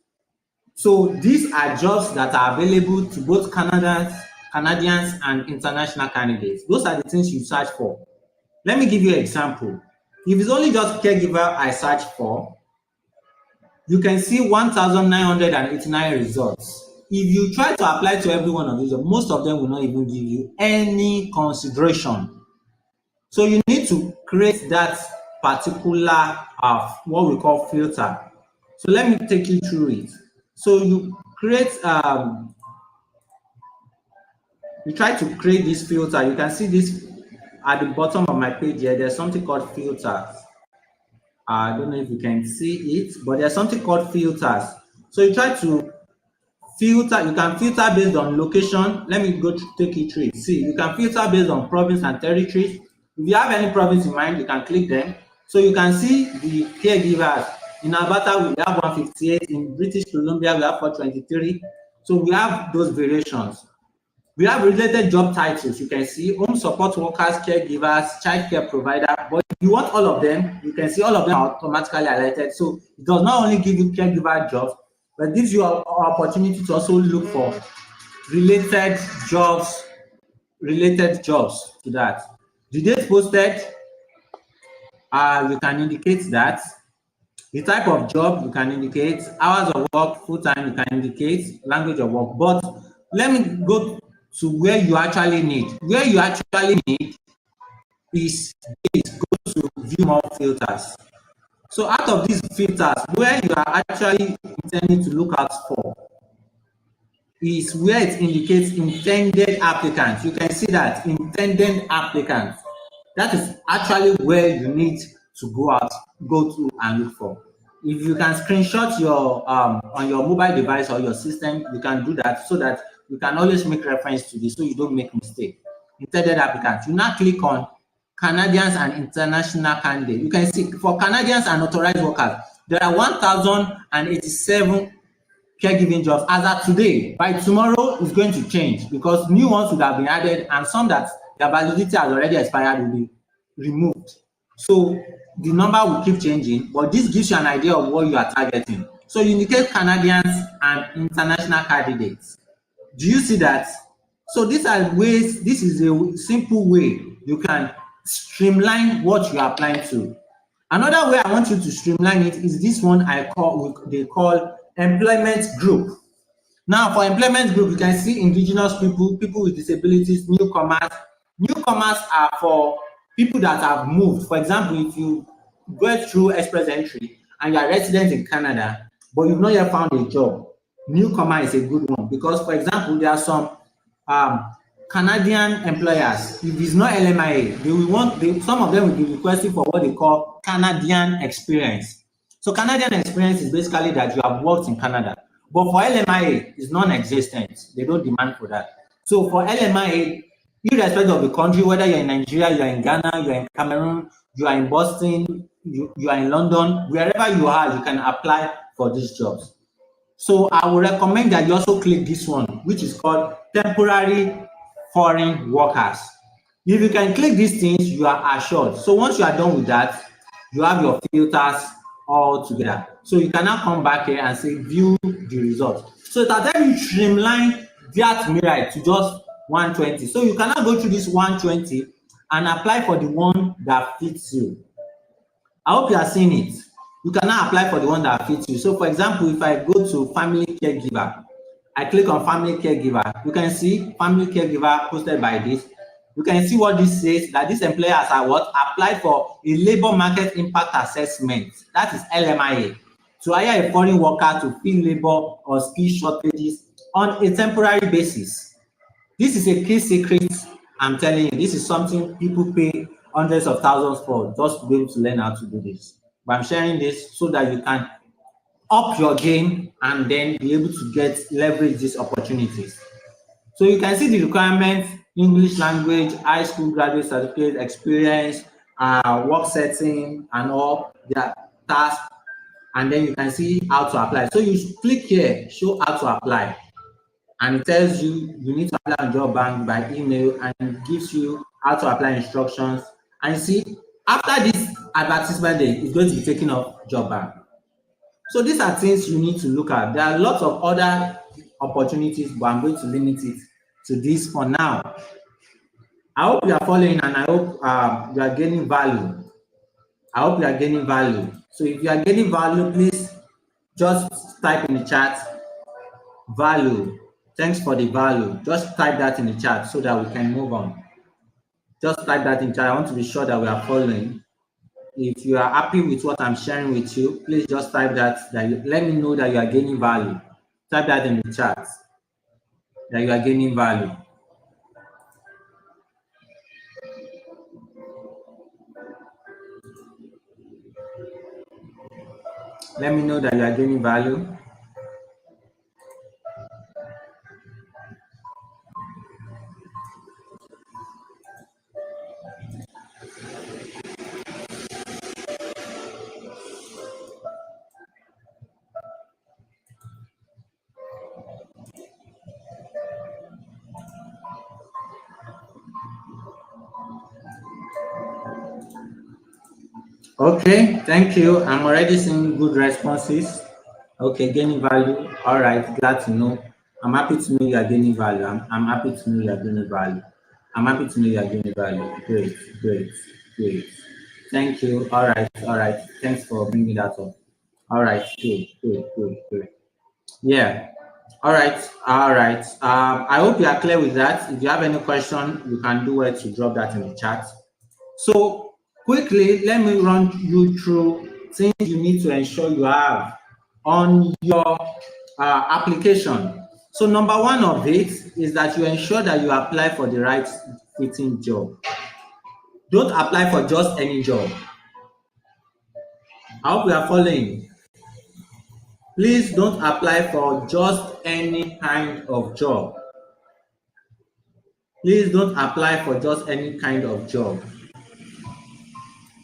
So these are jobs that are available to both Canadians and international candidates. Those are the things you search for. Let me give you an example. If it's only just caregiver I search for, you can see 1,989 results. If you try to apply to every one of these, most of them will not even give you any consideration. So you need to create that particular what we call filter. So let me take you through it. So you create you try to create this filter. You can see this at the bottom of my page here. There's something called filters. I don't know if you can see it, but there's something called filters. So you try to filter. You can filter based on location. Let me go take you through it. See, you can filter based on province and territories. If you have any province in mind, you can click them. So you can see the caregivers. In Alberta, we have 158. In British Columbia, we have 423. So we have those variations. We have related job titles. You can see home support workers, caregivers, child care provider. But if you want all of them, you can see all of them are automatically highlighted. So it does not only give you caregiver jobs, but gives you an opportunity to also look for related jobs to that. The date posted, you can indicate that. The type of job, you can indicate. Hours of work, full-time, you can indicate. Language of work. But let me go to where you actually need. Where you actually need is go to view more filters. So out of these filters, where you are actually intending to look out for, is where it indicates intended applicants. You can see that intended applicants. That is actually where you need to go to and look for. If you can screenshot your on your mobile device or your system, you can do that so that you can always make reference to this so you don't make mistake. Intended applicants. You now click on Canadians and international candidates. You can see for Canadians and authorized workers, there are 1,087 caregiving jobs as of today. By tomorrow, it's going to change because new ones would have been added and some that their validity has already expired will be removed. So the number will keep changing, but this gives you an idea of what you are targeting. So you indicate Canadians and international candidates. Do you see that? So these are ways, this is a simple way you can streamline what you are applying to. Another way I want you to streamline it is this one they call employment group. Now for employment group, you can see indigenous people, people with disabilities, newcomers. Newcomers are for people that have moved. For example, if you go through express entry and you are resident in Canada, but you've not yet found a job, newcomer is a good one because, for example, there are some Canadian employers. If it's not LMIA, some of them will be requesting for what they call Canadian experience. So Canadian experience is basically that you have worked in Canada. But for LMIA, it's non-existent. They don't demand for that. So for LMIA, irrespective of the country, whether you're in Nigeria, you're in Ghana, you're in Cameroon, you are in Boston, you are in London, wherever you are, you can apply for these jobs. So I would recommend that you also click this one, which is called temporary foreign workers. If you can click these things, you are assured. So once you are done with that, you have your filters all together. So you can now come back here and say view the results. So that time you streamline that Mirai to just 120. So you can now go through this 120 and apply for the one that fits you. I hope you are seeing it. You can now apply for the one that fits you. So for example, if I go to family caregiver, I click on family caregiver, you can see family caregiver posted by this. You can see what this says, that this employer has applied for a labor market impact assessment, that is LMIA, to hire a foreign worker to fill labor or skill shortages on a temporary basis. This is a key secret, I'm telling you. This is something people pay hundreds of thousands for just to be able to learn how to do this. But I'm sharing this so that you can up your game and then be able to leverage these opportunities. So you can see the requirements: English language, high school graduate certificate, experience, work setting, and all their tasks. And then you can see how to apply. So you click here, show how to apply. And it tells you need to apply on Job Bank by email, and it gives you how to apply instructions. And see, after this advertisement day, it's going to be taken off Job Bank. So these are things you need to look at. There are lots of other opportunities, but I'm going to limit it to this for now. I hope you are following, and I hope you are gaining value. I hope you are gaining value. So if you are gaining value, please just type in the chat value. Thanks for the value. Just type that in the chat so that we can move on. Just type that in chat. I want to be sure that we are following. If you are happy with what I'm sharing with you, please just type that let me know that you are gaining value. Type that in the chat, that you are gaining value. Let me know that you are gaining value. Okay, thank you. I'm already seeing good responses. Okay, gaining value. All right, glad to know. I'm happy to know you are gaining value. I'm happy to know you are gaining value. I'm happy to know you are gaining value. Great, great, great. Thank you. All right, all right. Thanks for bringing that up. All right, good, good, good, good. Yeah. All right, all right. I hope you are clear with that. If you have any question, you can do it to drop that in the chat. So quickly, let me run you through things you need to ensure you have on your application. So number one of it is that you ensure that you apply for the right fitting job. Don't apply for just any job. I hope you are following. Please don't apply for just any kind of job. Please don't apply for just any kind of job.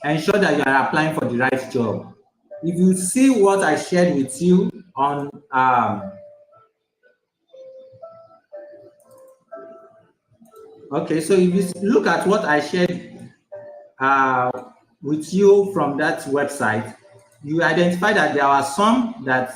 Ensure that you are applying for the right job. If you see what I shared with you on okay, so if you look at what I shared with you from that website, you identify that there are some that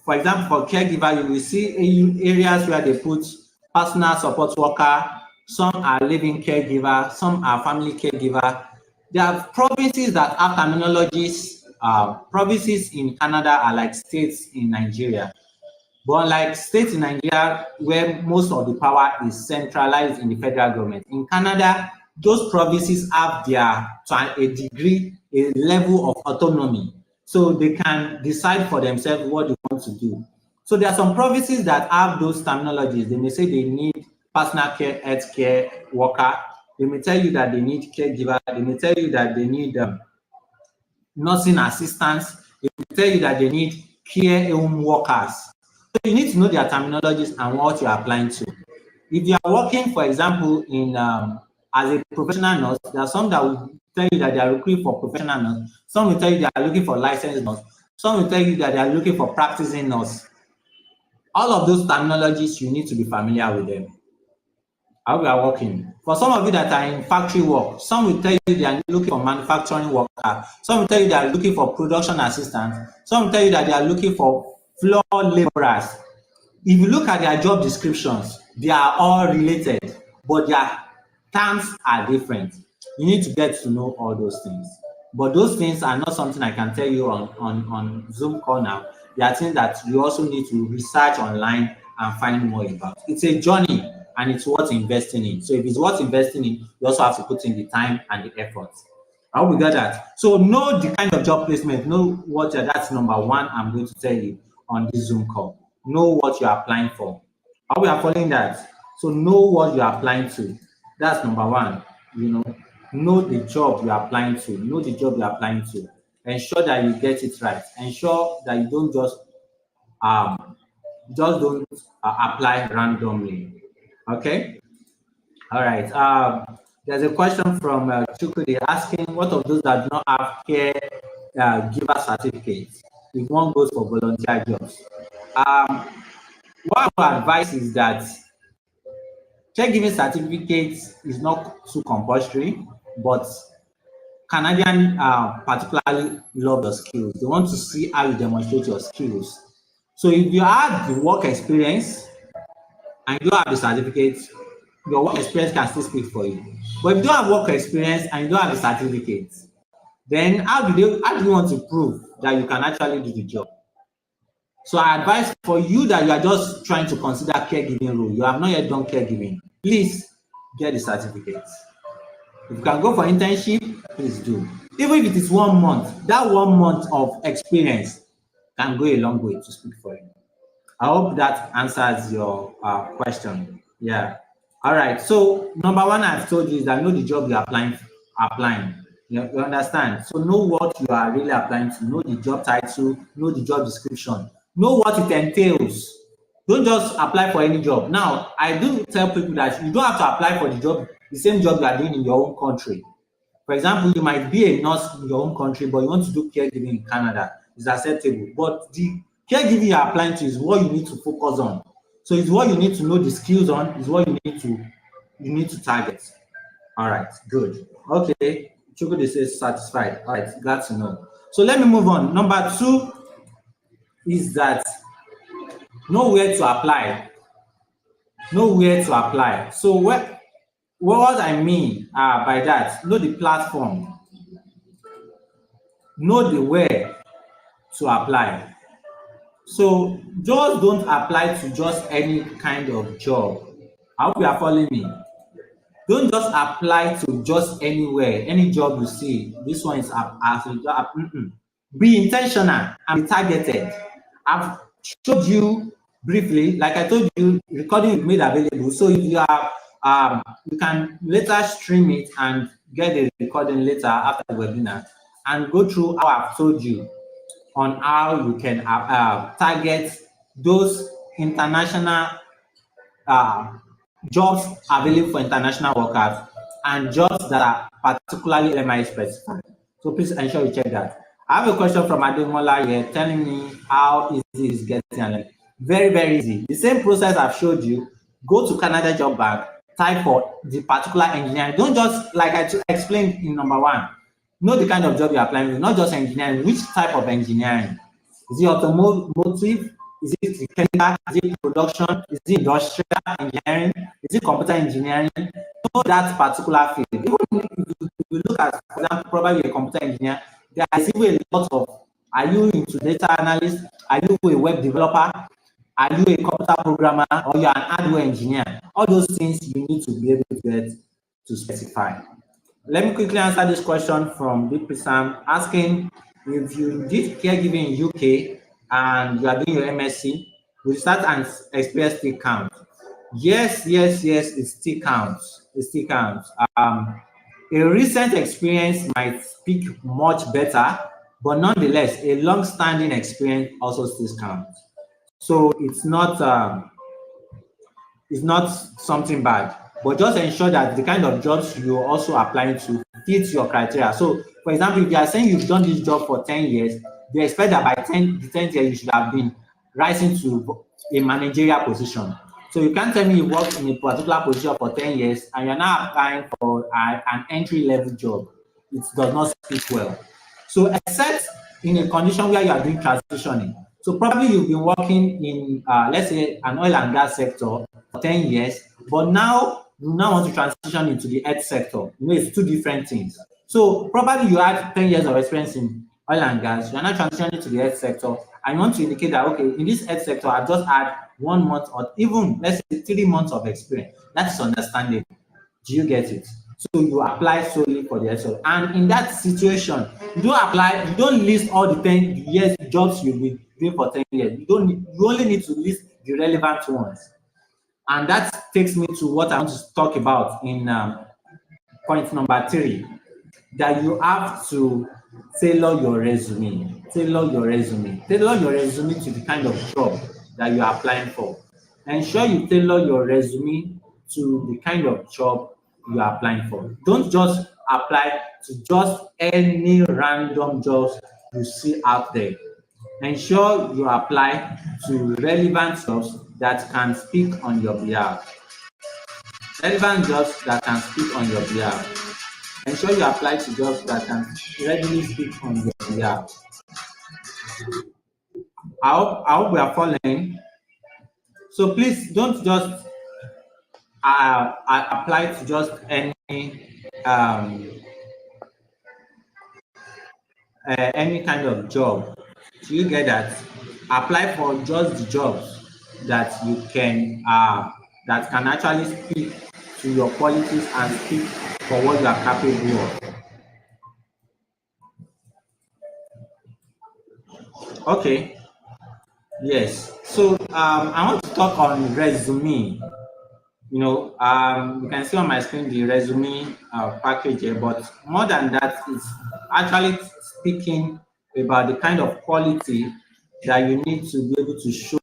for example, for caregiver, you will see areas where they put personal support worker, some are living caregiver, some are family caregiver. There are provinces that have terminologies. Provinces in Canada are like states in Nigeria. But like states in Nigeria, where most of the power is centralized in the federal government, in Canada, those provinces have their, to a degree, a level of autonomy. So they can decide for themselves what they want to do. So there are some provinces that have those terminologies. They may say they need personal care, health care worker. They may tell you that they need caregiver. They may tell you that they need nursing assistants. They may tell you that they need care home workers. So you need to know their terminologies and what you are applying to. If you are working, for example, in as a professional nurse, there are some that will tell you that they are looking for professional nurse. Some will tell you they are looking for licensed nurse. Some will tell you that they are looking for practicing nurse. All of those terminologies, you need to be familiar with them. How we are working. For some of you that are in factory work, some will tell you they are looking for manufacturing worker. Some will tell you they are looking for production assistants. Some will tell you that they are looking for floor laborers. If you look at their job descriptions, they are all related, but their terms are different. You need to get to know all those things. But those things are not something I can tell you on Zoom call now. They are things that you also need to research online and find more about. It's a journey and it's worth investing in. So if it's worth investing in, you also have to put in the time and the effort. I hope we got that. So know the kind of job placement, know what that's number one I'm going to tell you on this Zoom call. Know what you are applying for. How we are following that? So know what you are applying to. That's number one. Know the job you are applying to. Know the job you are applying to. Ensure that you get it right. Ensure that you don't just don't apply randomly. Okay. All right. There's a question from Chukwudi asking, what of those that do not have care giver certificates if one goes for volunteer jobs? What our advice is that caregiving certificates is not too compulsory, but Canadian particularly love your skills. They want to see how you demonstrate your skills. So if you have the work experience and you don't have the certificate, your work experience can still speak for you. But if you don't have work experience and you don't have the certificate, then how do you want to prove that you can actually do the job? So I advise for you that you are just trying to consider caregiving role, you have not yet done caregiving, please get the certificate. If you can go for internship, please do. Even if it is 1 month, that 1 month of experience can go a long way to speak for you. I hope that answers your question. Yeah. All right. So number one I've told you is that know the job you're applying. You understand? So know what you are really applying to. Know the job title. Know the job description. Know what it entails. Don't just apply for any job. Now, I do tell people that you don't have to apply for the same job you are doing in your own country. For example, you might be a nurse in your own country, but you want to do caregiving in Canada. It's acceptable. But the caregiving you are applying to is what you need to focus on. So it's what you need to know the skills on, is what you need to target. All right, good. Okay, Chukwudi says satisfied. All right, glad to know. So let me move on. Number 2 is that know where to apply. Know where to apply. So what I mean by that, know the platform. Know the where to apply. So just don't apply to just any kind of job. I hope you are following me. Don't just apply to just anywhere, any job you see. This one is as a job. Be intentional and be targeted. I've showed you briefly, like I told you, recording is made available. So if you are, you can later stream it and get the recording later after the webinar and go through how I've told you on how you can target those international jobs available for international workers and jobs that are particularly LMI specified. So please ensure you check that. I have a question from Ademola here telling me how easy is getting an very, very easy. The same process I've showed you. Go to Canada Job Bank, type for the particular engineering. Don't just, like I explained in number one, know the kind of job you're applying with, not just engineering, which type of engineering. Is it automotive? Is it chemical? Is it production? Is it industrial engineering? Is it computer engineering? Know that particular field. Even if you look at, for example, probably a computer engineer, there is even a lot of, are you into data analyst? Are you a web developer? Are you a computer programmer? Or you're an hardware engineer? All those things you need to be able to get to specify. Let me quickly answer this question from Deep Sam asking, if you did caregiving in UK and you are doing your MSc, will start and experience still count? Yes, it still counts. It still counts. A recent experience might speak much better, but nonetheless, a long-standing experience also still counts. So it's not something bad, but just ensure that the kind of jobs you're also applying to fits your criteria. So, for example, if you are saying you've done this job for 10 years, they expect that by the 10th year you should have been rising to a managerial position. So you can't tell me you worked in a particular position for 10 years and you're now applying for an entry-level job. It does not speak well. So except in a condition where you are doing transitioning. So probably you've been working in, let's say, an oil and gas sector for 10 years, but now you want to transition into the health sector. You know, it's two different things. So probably you had 10 years of experience in oil and gas, you're now transitioning to the health sector, and you want to indicate that, okay, in this health sector, I've just had 1 month or even, let's say, 3 months of experience. That's understandable. Do you get it? So you apply solely for the SL. And in that situation, you don't list all the 10 years jobs you've been doing for 10 years. You only need to list the relevant ones. And that takes me to what I want to talk about in point number 3, that you have to tailor your resume. Tailor your resume to the kind of job that you're applying for. Ensure you tailor your resume to the kind of job you are applying for. Don't just apply to just any random jobs you see out there. Ensure you apply to relevant jobs that can speak on your behalf. Relevant jobs that can speak on your behalf. Ensure you apply to jobs that can readily speak on your behalf. I hope we are following. So please don't just apply to just any kind of job. Do you get that? Apply for just the jobs that you can that can actually speak to your qualities and speak for what you are capable of. Okay. Yes. So I want to talk on resume. You know, you can see on my screen the resume package here, but more than that, it's actually speaking about the kind of quality that you need to be able to show.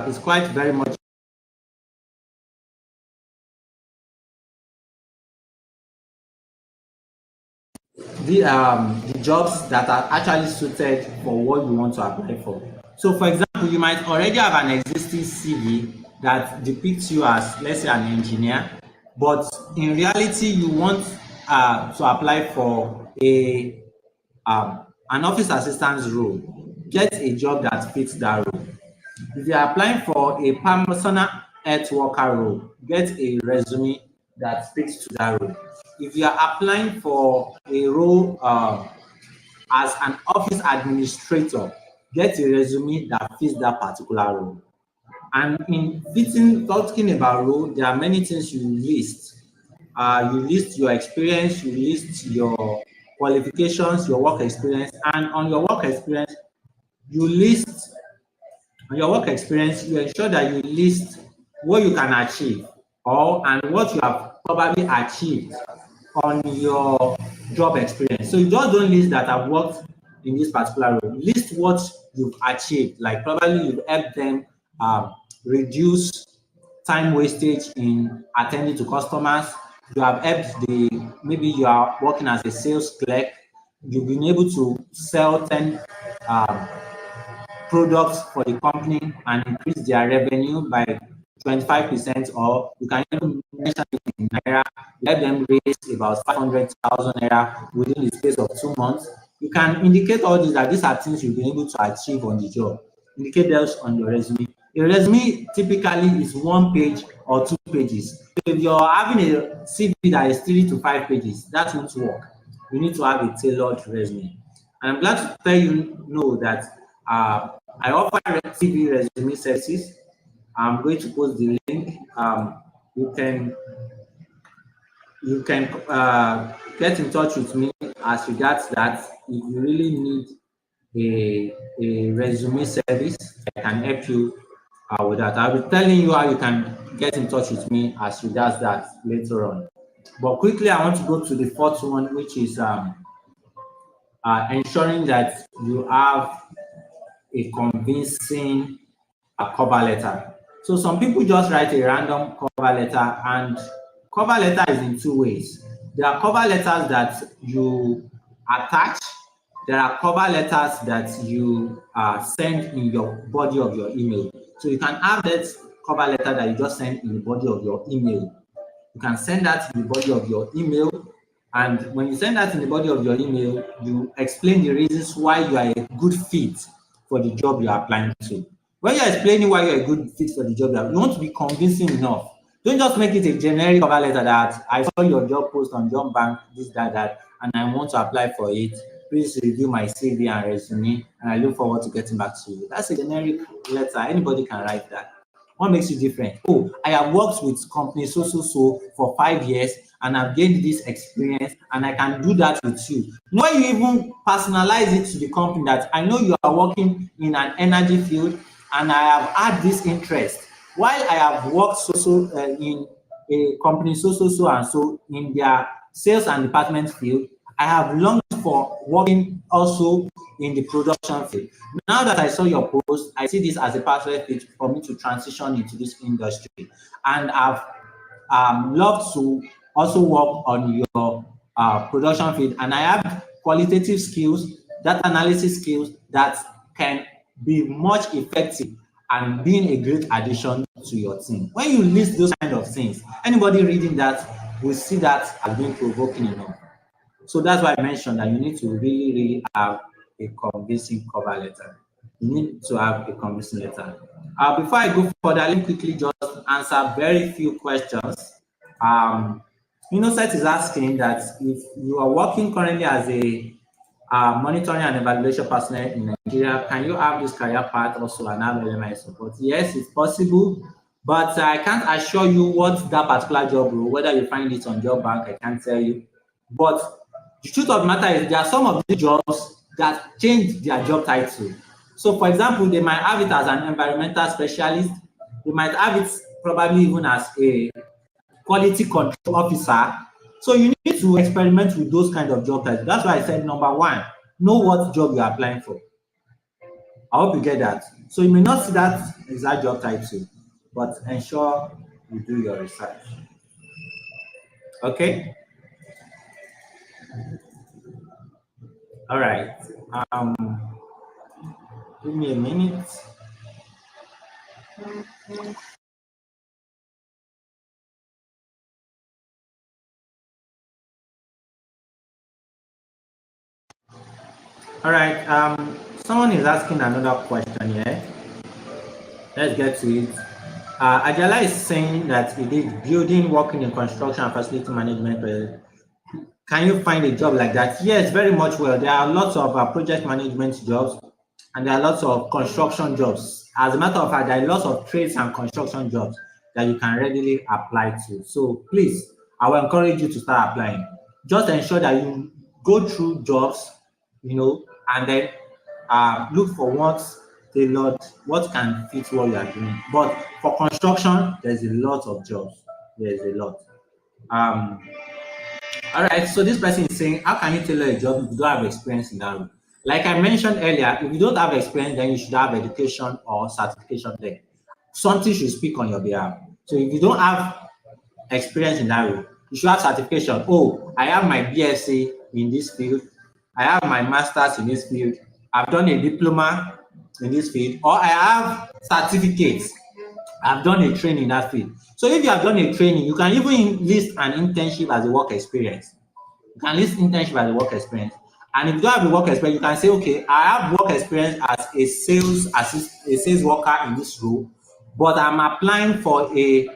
It's quite very much the jobs that are actually suited for what you want to apply for. So, for example, you might already have an existing CV that depicts you as, let's say, an engineer, but in reality, you want to apply for an office assistant's role. Get a job that fits that role. If you are applying for a personal health worker role, get a resume that speaks to that role. If you are applying for a role as an office administrator, get a resume that fits that particular role. And in fitting, talking about role, there are many things you list. You list your experience, you list your qualifications, your work experience, and on your work experience, you list on your work experience, you ensure that you list what you can achieve or and what you have probably achieved on your job experience. So you just don't list that I've worked in this particular role. List what you've achieved, like probably you've helped them reduce time wastage in attending to customers. You have helped maybe you are working as a sales clerk. You've been able to sell 10 um, products for the company and increase their revenue by 25%, or you can even mention it in naira, let them raise about 500,000 naira within the space of 2 months. You can indicate all these that these are things you've been able to achieve on the job. Indicate those on your resume. A resume typically is 1 page or 2 pages. So if you're having a CV that is 3 to 5 pages, that won't work. You need to have a tailored resume. And I'm glad to tell you know that I offer CV resume services. I'm going to post the link. You can get in touch with me as regards that. If you really need a resume service, I can help you with that. I'll be telling you how you can get in touch with me as regards that later on. But quickly, I want to go to the fourth one, which is ensuring that you have a convincing cover letter. So some people just write a random cover letter, and cover letter is in two ways. There are cover letters that you attach. There are cover letters that you send in your body of your email. So you can have that cover letter that you just send in the body of your email. You can send that in the body of your email. And when you send that in the body of your email, you explain the reasons why you are a good fit for the job you are applying to. When you're explaining why you're a good fit for the job, you want to be convincing enough. Don't just make it a generic cover letter that I saw your job post on Job Bank, this, that, and I want to apply for it. Please review my CV and resume, and I look forward to getting back to you. That's a generic letter. Anybody can write that. What makes you different? Oh, I have worked with companies so for 5 years and I've gained this experience and I can do that with you. When you even personalize it to the company that I know you are working in an energy field and I have had this interest. While I have worked in a company and so in their sales and department field, I have longed for working also in the production field. Now that I saw your post, I see this as a perfect fit for me to transition into this industry. And I've loved to also work on your production field. And I have qualitative skills, data analysis skills that can be much effective and being a great addition to your team. When you list those kind of things, anybody reading that will see that as being provoking enough. So that's why I mentioned that you need to really have a convincing cover letter. You need to have a convincing letter. Before I go further, let me quickly just answer very few questions. Innocent is asking that if you are working currently as a monitoring and evaluation personnel in Nigeria, can you have this career path also and have LMI support? Yes, it's possible, but I can't assure you what that particular job role, whether you find it on Job Bank, I can't tell you. But the truth of the matter is there are some of these jobs that change their job title. So for example, they might have it as an environmental specialist. They might have it probably even as a quality control officer. So you need to experiment with those kind of job titles. That's why I said number one, know what job you're applying for. I hope you get that. So you may not see that exact job title, but ensure you do your research. Okay? All right. Give me a minute. All right. Someone is asking another question here. Let's get to it. Ajala is saying that he did building, working in construction and facility management. Can you find a job like that? Yes, very much well. There are lots of project management jobs and there are lots of construction jobs. As a matter of fact, there are lots of trades and construction jobs that you can readily apply to. So please, I will encourage you to start applying. Just ensure that you go through jobs, and then look for what's tailored, what can fit what you are doing. But for construction, there's a lot of jobs. There's a lot. Um, all right, so this person is saying, how can you tailor a job if you don't have experience in that role? Like I mentioned earlier, if you don't have experience, then you should have education or certification there. Something should speak on your behalf. So if you don't have experience in that role, you should have certification. Oh, I have my BSc in this field. I have my master's in this field. I've done a diploma in this field, or I have certificates. I've done a training in that field. So if you have done a training, you can even list an internship as a work experience. You can list internship as a work experience. And if you don't have a work experience, you can say, okay, I have work experience as a sales worker in this role, but I'm applying for a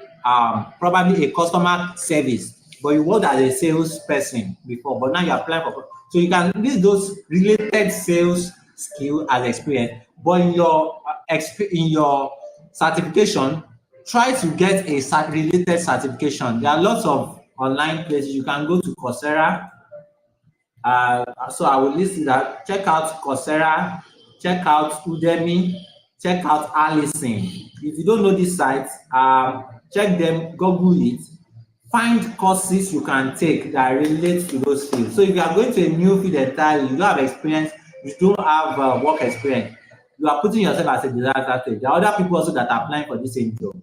probably a customer service. But you worked as a salesperson before, but now you're applying for. So you can list those related sales skill as experience. But in your in your certification, try to get a related certification. There are lots of online places. You can go to Coursera. So I will list that. Check out Coursera, check out Udemy, check out Allison. If you don't know these sites, check them, Google it, find courses you can take that relate to those fields. So if you are going to a new field entirely, you don't have experience, you don't have work experience, you are putting yourself as a disadvantage. There are other people also that are applying for the same job.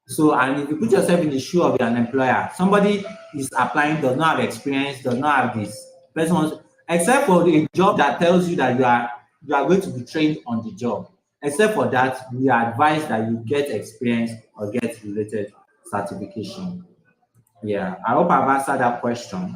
So, and if you put yourself in the shoe of an employer, somebody is applying, does not have experience, does not have this person wants, except for a job that tells you that you are going to be trained on the job. Except for that, we advise that you get experience or get related certification. Yeah, I hope I've answered that question.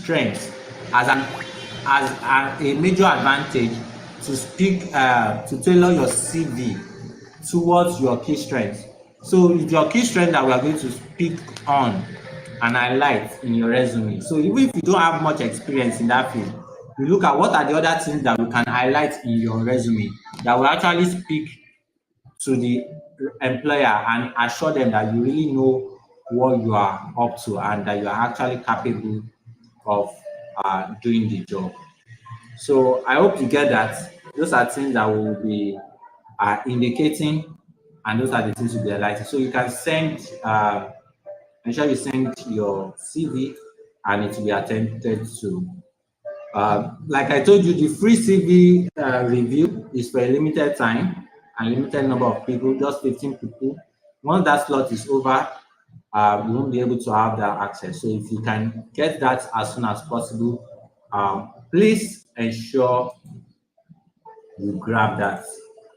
strengths as a major advantage to speak to tailor your CV towards your key strengths. So it's your key strength that we are going to speak on and highlight in your resume. So even if you don't have much experience in that field, you look at what are the other things that we can highlight in your resume that will actually speak to the employer and assure them that you really know what you are up to and that you are actually capable of doing the job. So I hope you get that. Those are things that will be indicating, and those are the things to be highlighted. So you can send, ensure you send your CV, and it will be attended to. Like I told you, the free CV review is for a limited time and limited number of people, just 15 people. Once that slot is over, you won't be able to have that access. So if you can get that as soon as possible, please ensure you grab that.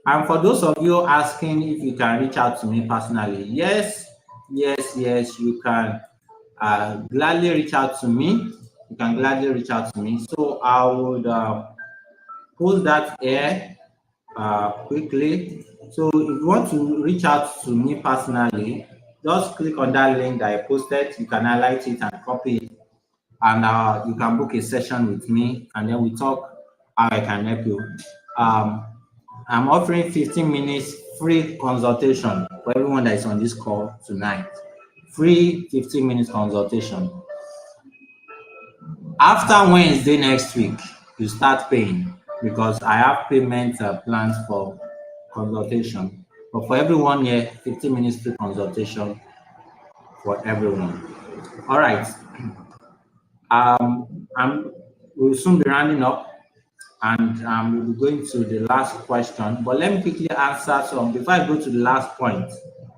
And for those of you asking if you can reach out to me personally, yes, you can gladly reach out to me. You can gladly reach out to me. So I would post that here quickly. So if you want to reach out to me personally, just click on that link that I posted. You can highlight it and copy it, and you can book a session with me, and then we talk how I can help you. I'm offering 15 minutes free consultation for everyone that is on this call tonight. Free 15 minutes consultation. After Wednesday next week, you start paying because I have payment plans for consultation. But for everyone here, 15 minutes free consultation for everyone. All right. We'll soon be rounding up, and we'll be going to the last question. But let me quickly answer some before I go to the last point,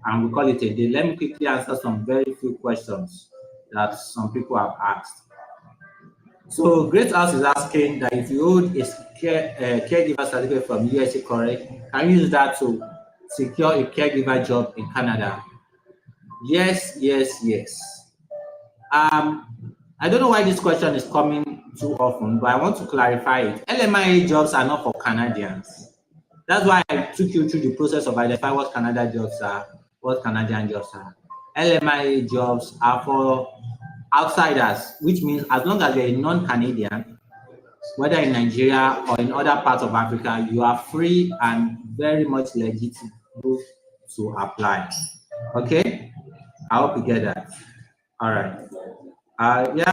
and we call it a day. Let me quickly answer some very few questions that some people have asked. So Great House is asking that if you hold a caregiver certificate from USA Correct, can you use that to secure a caregiver job in Canada? Yes. I don't know why this question is coming too often, but I want to clarify it. LMIA jobs are not for Canadians. That's why I took you through the process of identifying what Canada jobs are, what Canadian jobs are. LMIA jobs are for outsiders, which means as long as you're a non-Canadian, whether in Nigeria or in other parts of Africa, you are free and very much legitimate to apply. Okay? I hope you get that. All right. Yeah,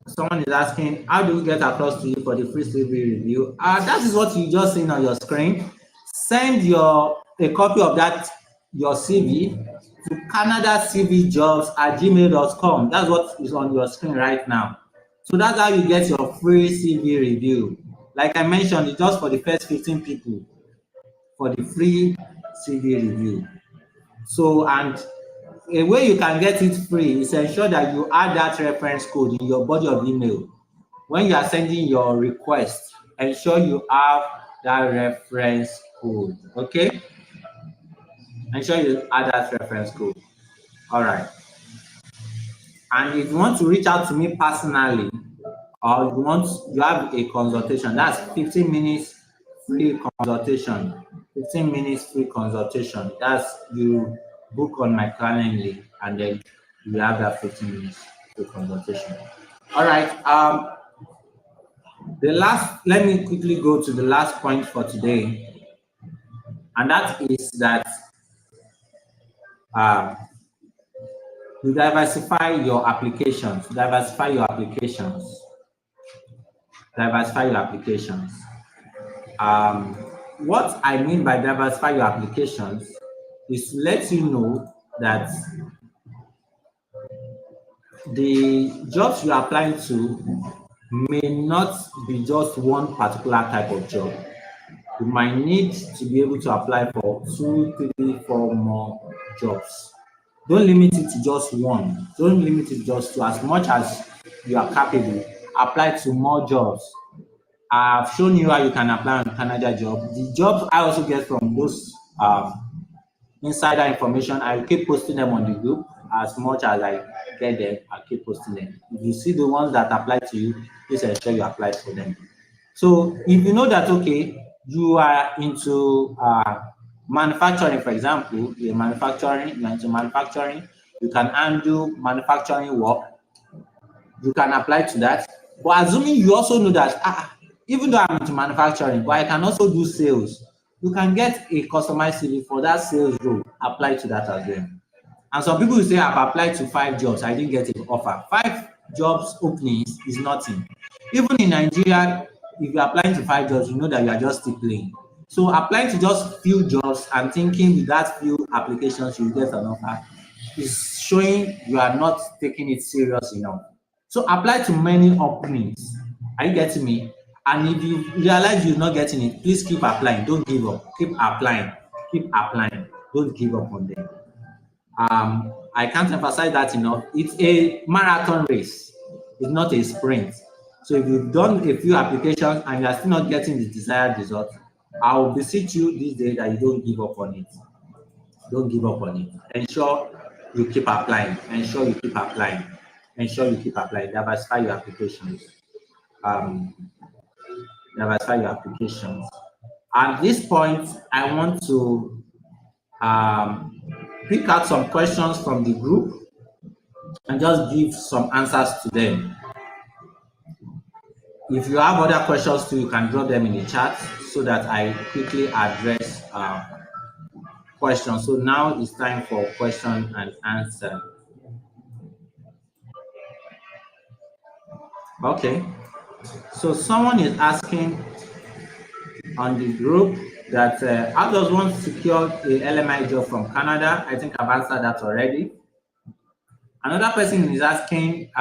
someone is asking, how do we get across to you for the free CV review? That is what you just seen on your screen. Send a copy of that, your CV, to canadacvjobs@gmail.com. That's what is on your screen right now. So that's how you get your free CV review. Like I mentioned, it's just for the first 15 people for the free CV review. So, and a way you can get it free is ensure that you add that reference code in your body of email. When you are sending your request, ensure you have that reference code. Okay? Ensure you add that reference code. All right. And if you want to reach out to me personally, or you have a consultation, that's 15 minutes free consultation. 15 minutes free consultation. That's you book on my Calendly, and then you have that 15 minutes free consultation. All right. Let me quickly go to the last point for today, and that is that you diversify your applications. Diversify your applications. What I mean by diversify your applications is to let you know that the jobs you're applying to may not be just one particular type of job. You might need to be able to apply for 2, 3, 4 more jobs. Don't limit it to just one. Don't limit it just to, as much as you are capable, apply to more jobs. I've shown you how you can apply on Canada job. The jobs I also get from those insider information, I keep posting them on the group. as much as I get them, I keep posting them. If you see the ones that apply to you, please ensure you apply for them. So if you know that, okay, you are into manufacturing, for example, you're into manufacturing, you can handle manufacturing work, you can apply to that. But assuming you also know that, even though I'm into manufacturing, but I can also do sales, you can get a customized CV for that sales role, apply to that as well. And some people will say, I've applied to 5 jobs, I didn't get an offer. 5 jobs openings is nothing. Even in Nigeria, if you're applying to 5 jobs, you know that you are just still playing. So applying to just few jobs and thinking with that few applications you get an offer is showing you are not taking it serious enough. So apply to many openings. Are you getting me? And if you realize you're not getting it, please keep applying. Don't give up. Keep applying. Keep applying. Don't give up on them. I can't emphasize that enough. It's a marathon race. It's not a sprint. So if you've done a few applications and you are still not getting the desired result, I will beseech you this day that you don't give up on it. Don't give up on it. Ensure you keep applying. Ensure you keep applying. Ensure you keep applying. Diversify your applications. Diversify your applications. At this point, I want to pick out some questions from the group and just give some answers to them. If you have other questions too, you can drop them in the chat so that I quickly address questions. So now it's time for question and answer. Okay. So someone is asking on the group that how does one secure a LMI job from Canada? I think I've answered that already. Another person is asking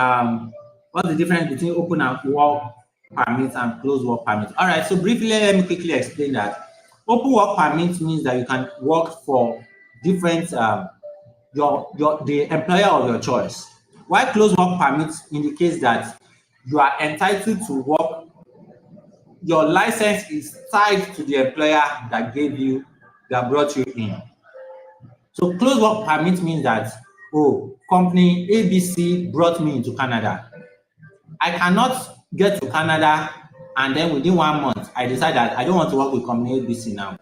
what's the difference between open and work permits and closed work permits. All right, so briefly, let me quickly explain that. Open work permit means that you can work for different the employer of your choice. While closed work permits indicates that you are entitled to work. Your license is tied to the employer that gave you, that brought you in. So closed work permit means that, oh, company ABC brought me into Canada. I cannot get to Canada and then within 1 month, I decide that I don't want to work with company ABC now.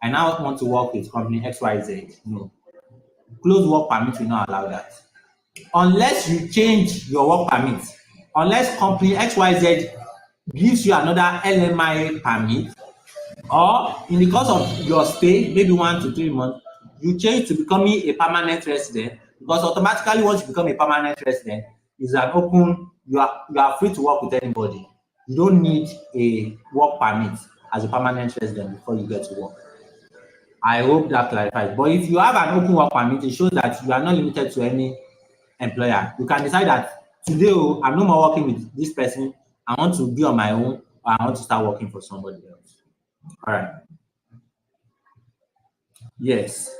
I now want to work with company XYZ. No. Closed work permit will not allow that. Unless you change your work permit, unless company XYZ gives you another LMI permit, or in the course of your stay, maybe 1 to 3 months, you change to becoming a permanent resident, because automatically once you become a permanent resident, is an open, you are free to work with anybody. You don't need a work permit as a permanent resident before you get to work. I hope that clarifies. But if you have an open work permit, it shows that you are not limited to any employer. You can decide that today I'm no more working with this person. I want to be on my own, or I want to start working for somebody else. All right. Yes.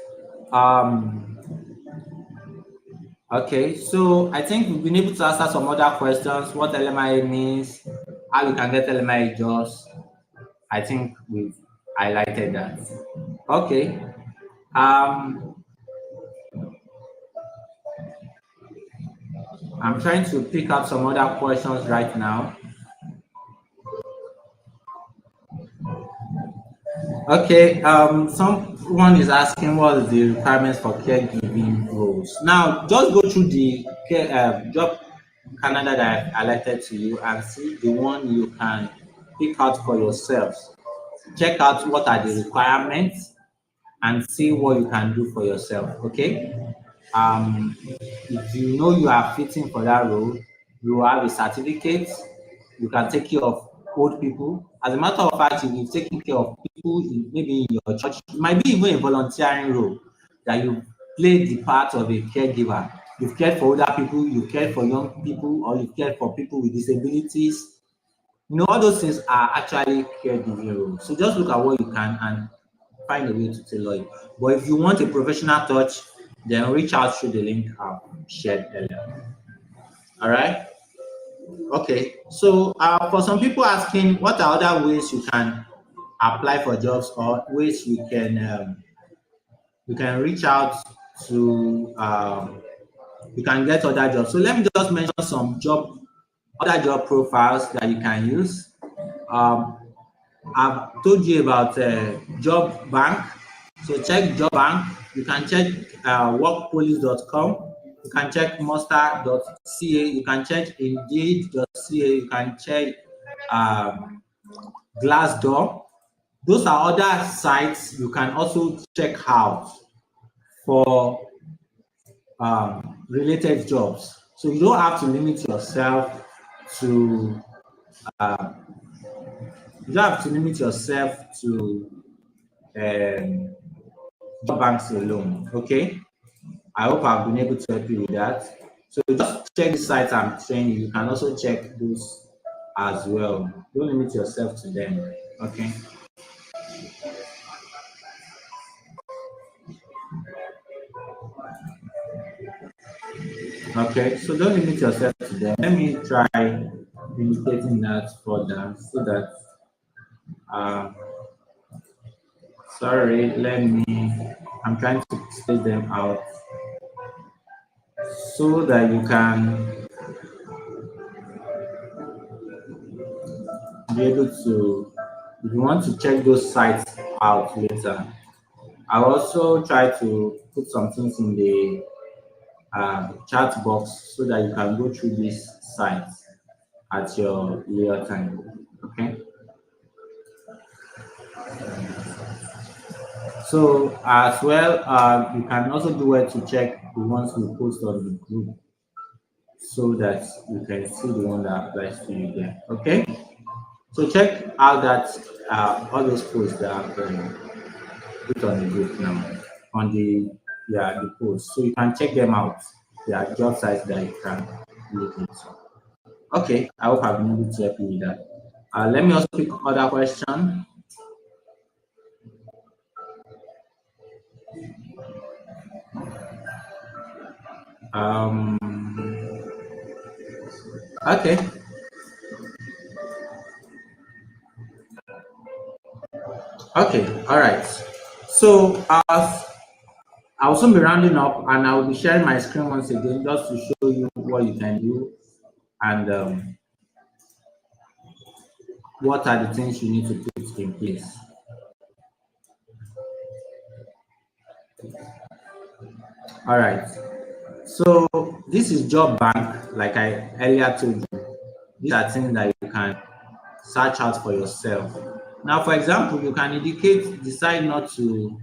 Okay, so I think we've been able to answer some other questions. What LMI means, how you can get LMI jobs. I think we've highlighted that. Okay. I'm trying to pick up some other questions right now. Okay, someone is asking what is the requirements for caregiving roles. Now, just go through the job Canada that I highlighted to you and see the one you can pick out for yourselves. Check out what are the requirements and see what you can do for yourself. Okay. If you know you are fitting for that role, you have a certificate. You can take care of old people. As a matter of fact, if you've taken care of people maybe in your church, it might be even a volunteering role that you play the part of a caregiver. You've cared for older people, you've cared for young people, or you've cared for people with disabilities. You know, all those things are actually caregiving roles. So just look at what you can and find a way to tailor it. But if you want a professional touch, then reach out through the link I've shared earlier. All right. Okay. So for some people asking, what are other ways you can apply for jobs or ways you can reach out to you can get other jobs. So let me just mention some other job profiles that you can use. I've told you about Job Bank. So check Job Bank. You can check workpolice.com. You can check muster.ca. You can check indeed.ca. You can check Glassdoor. Those are other sites you can also check out for related jobs. So you don't have to limit yourself to job banks alone. Okay, I hope I've been able to help you with that. So just check the sites I'm showing you. You can also check those as well. Don't limit yourself to them. Okay. Okay, so don't limit yourself to them. Let me try indicating that further so that sorry, I'm trying to state them out so that you can be able to, if you want to check those sites out later. I'll also try to put some things in the chat box so that you can go through these sites at your leisure time. Okay. So as well, you can also do it to check the ones we post on the group so that you can see the one that applies to you there. Okay. So check out that all those posts that I've put on the group now, on the posts. So you can check them out. There are job sites that you can look into. Okay, I hope I've been able to help you with that. Let me also pick other question. Okay. Okay, all right. So I'll soon be rounding up and I'll be sharing my screen once again just to show you what you can do and what are the things you need to put in place. All right. So this is Job Bank, like I earlier told you. These are things that you can search out for yourself. Now, for example, you can decide not to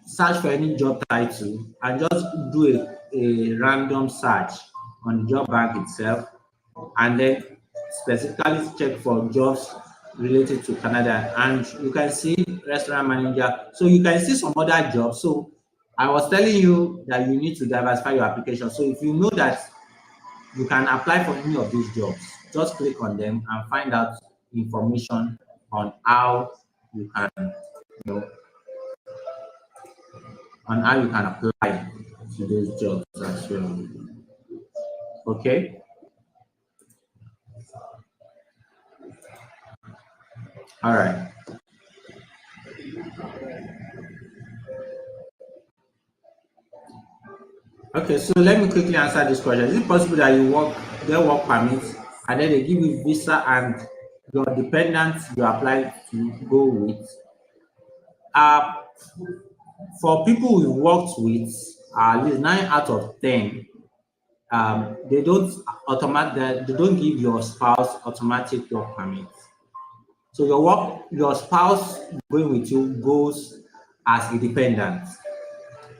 search for any job title and just do a random search on the job bank itself, and then specifically check for jobs related to Canada, and you can see restaurant manager. So you can see some other jobs. So I was telling you that you need to diversify your application. So if you know that you can apply for any of these jobs, just click on them and find out information on how you can, on how you can apply to those jobs as well. Okay. All right. Okay, so let me quickly answer this question. Is it possible that you get work permits and then they give you visa and your dependents you apply to go with? For people we worked with, at least 9 out of 10, they don't give your spouse automatic work permits. So your spouse going with you goes as a dependent.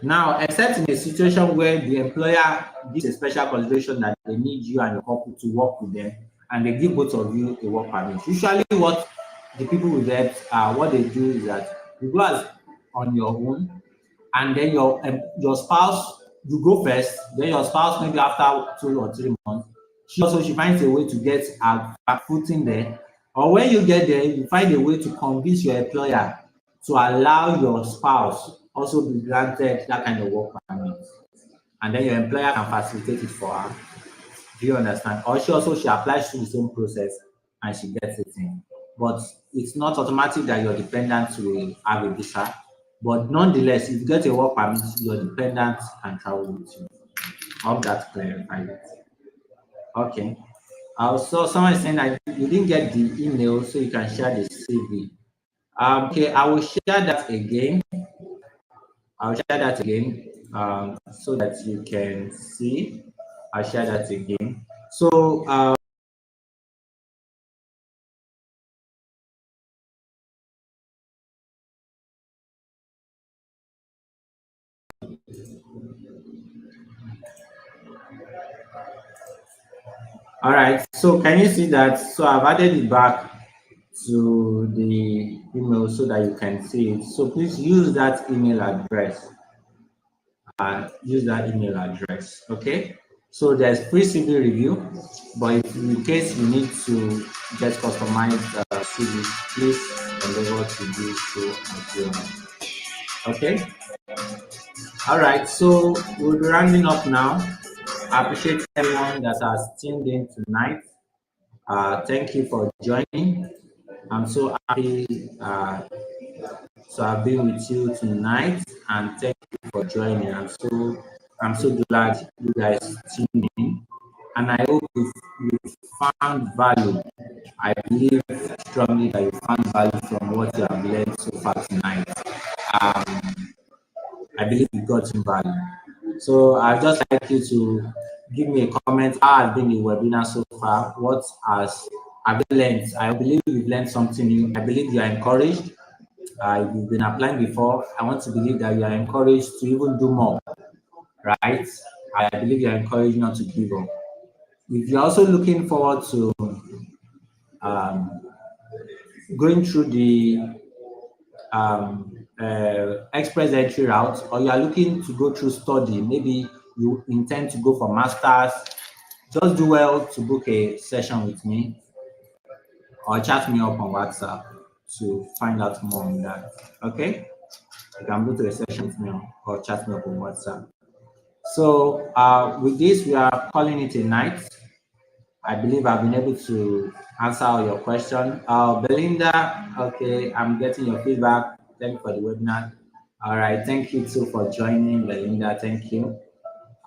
Now, except in a situation where the employer gives a special consideration that they need you and your couple to work with them, and they give both of you a work permit. Usually, what the people with that what they do is that you go as on your own, and then your spouse, you go first. Then your spouse, maybe after 2 or 3 months, she finds a way to get her footing there. Or when you get there, you find a way to convince your employer to allow your spouse also be granted that kind of work permit, and then your employer can facilitate it for her. Do you understand? Or she applies to the same process and she gets it in. But it's not automatic that your dependents will have a visa. But nonetheless, if you get a work permit, your dependents can travel with you. I hope that clarifies it. Okay. Also, someone is saying that you didn't get the email, so you can share the CV. Okay, I will share that again. I'll share that again so that you can see. I'll share that again. So, all right. So, can you see that? So, I've added it back to the email so that you can see it. So, please use that email address. Use that email address. Okay. So, there's free CV review, but if in case you need to get customized CV, please endeavor to do so as well. Okay. All right, so we'll be rounding up now. I appreciate everyone that has tuned in tonight. Thank you for joining. I'm so happy to have been with you tonight, and thank you for joining. I'm so glad you guys tuned in, and I hope you found value. I believe strongly that you found value from what you have learned so far tonight. Um, I believe you got some value. So I'd just like you to give me a comment. How has been the webinar so far? What have you learned? I believe you've learned something new. I believe you are encouraged. If you've been applying before, I want to believe that you are encouraged to even do more, right? I believe you are encouraged not to give up. If you're also looking forward to um, going through the express entry route, or you are looking to go through study, maybe you intend to go for masters, just do well to book a session with me or chat me up on WhatsApp to find out more on that. Okay, you can book a session with me or chat me up on WhatsApp. So with this, we are calling it a night. I believe I've been able to answer all your questions. Belinda, okay, I'm getting your feedback. Thank you for the webinar. All right, thank you too for joining, Belinda. Thank you.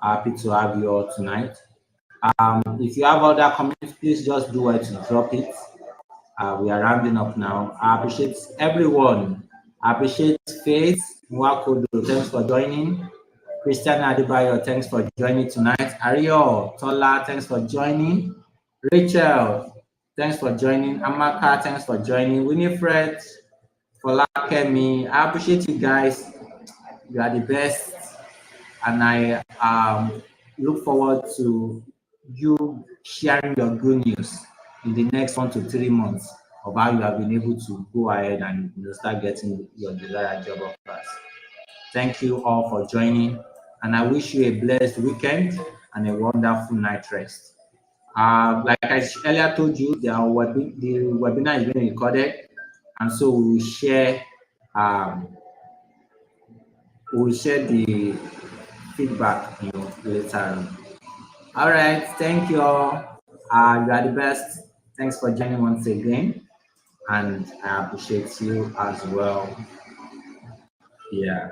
Happy to have you all tonight. If you have other comments, please just do it to drop it. We are rounding up now. I appreciate everyone. I appreciate Faith Nwakodo. Thanks for joining. Christian Adebayo, thanks for joining tonight. Ario Tola, thanks for joining. Rachel, thanks for joining. Amaka, thanks for joining. Winifred, Folakemi, I appreciate you guys. You are the best. And I look forward to you sharing your good news in the next 1 to 3 months of how you have been able to go ahead and start getting your desired job offers. Thank you all for joining, and I wish you a blessed weekend and a wonderful night rest. Like I earlier told you, the webinar is being recorded, and so um, we will share the feedback, later on. All right, thank you all. You are the best. Thanks for joining once again, and I appreciate you as well. Yeah.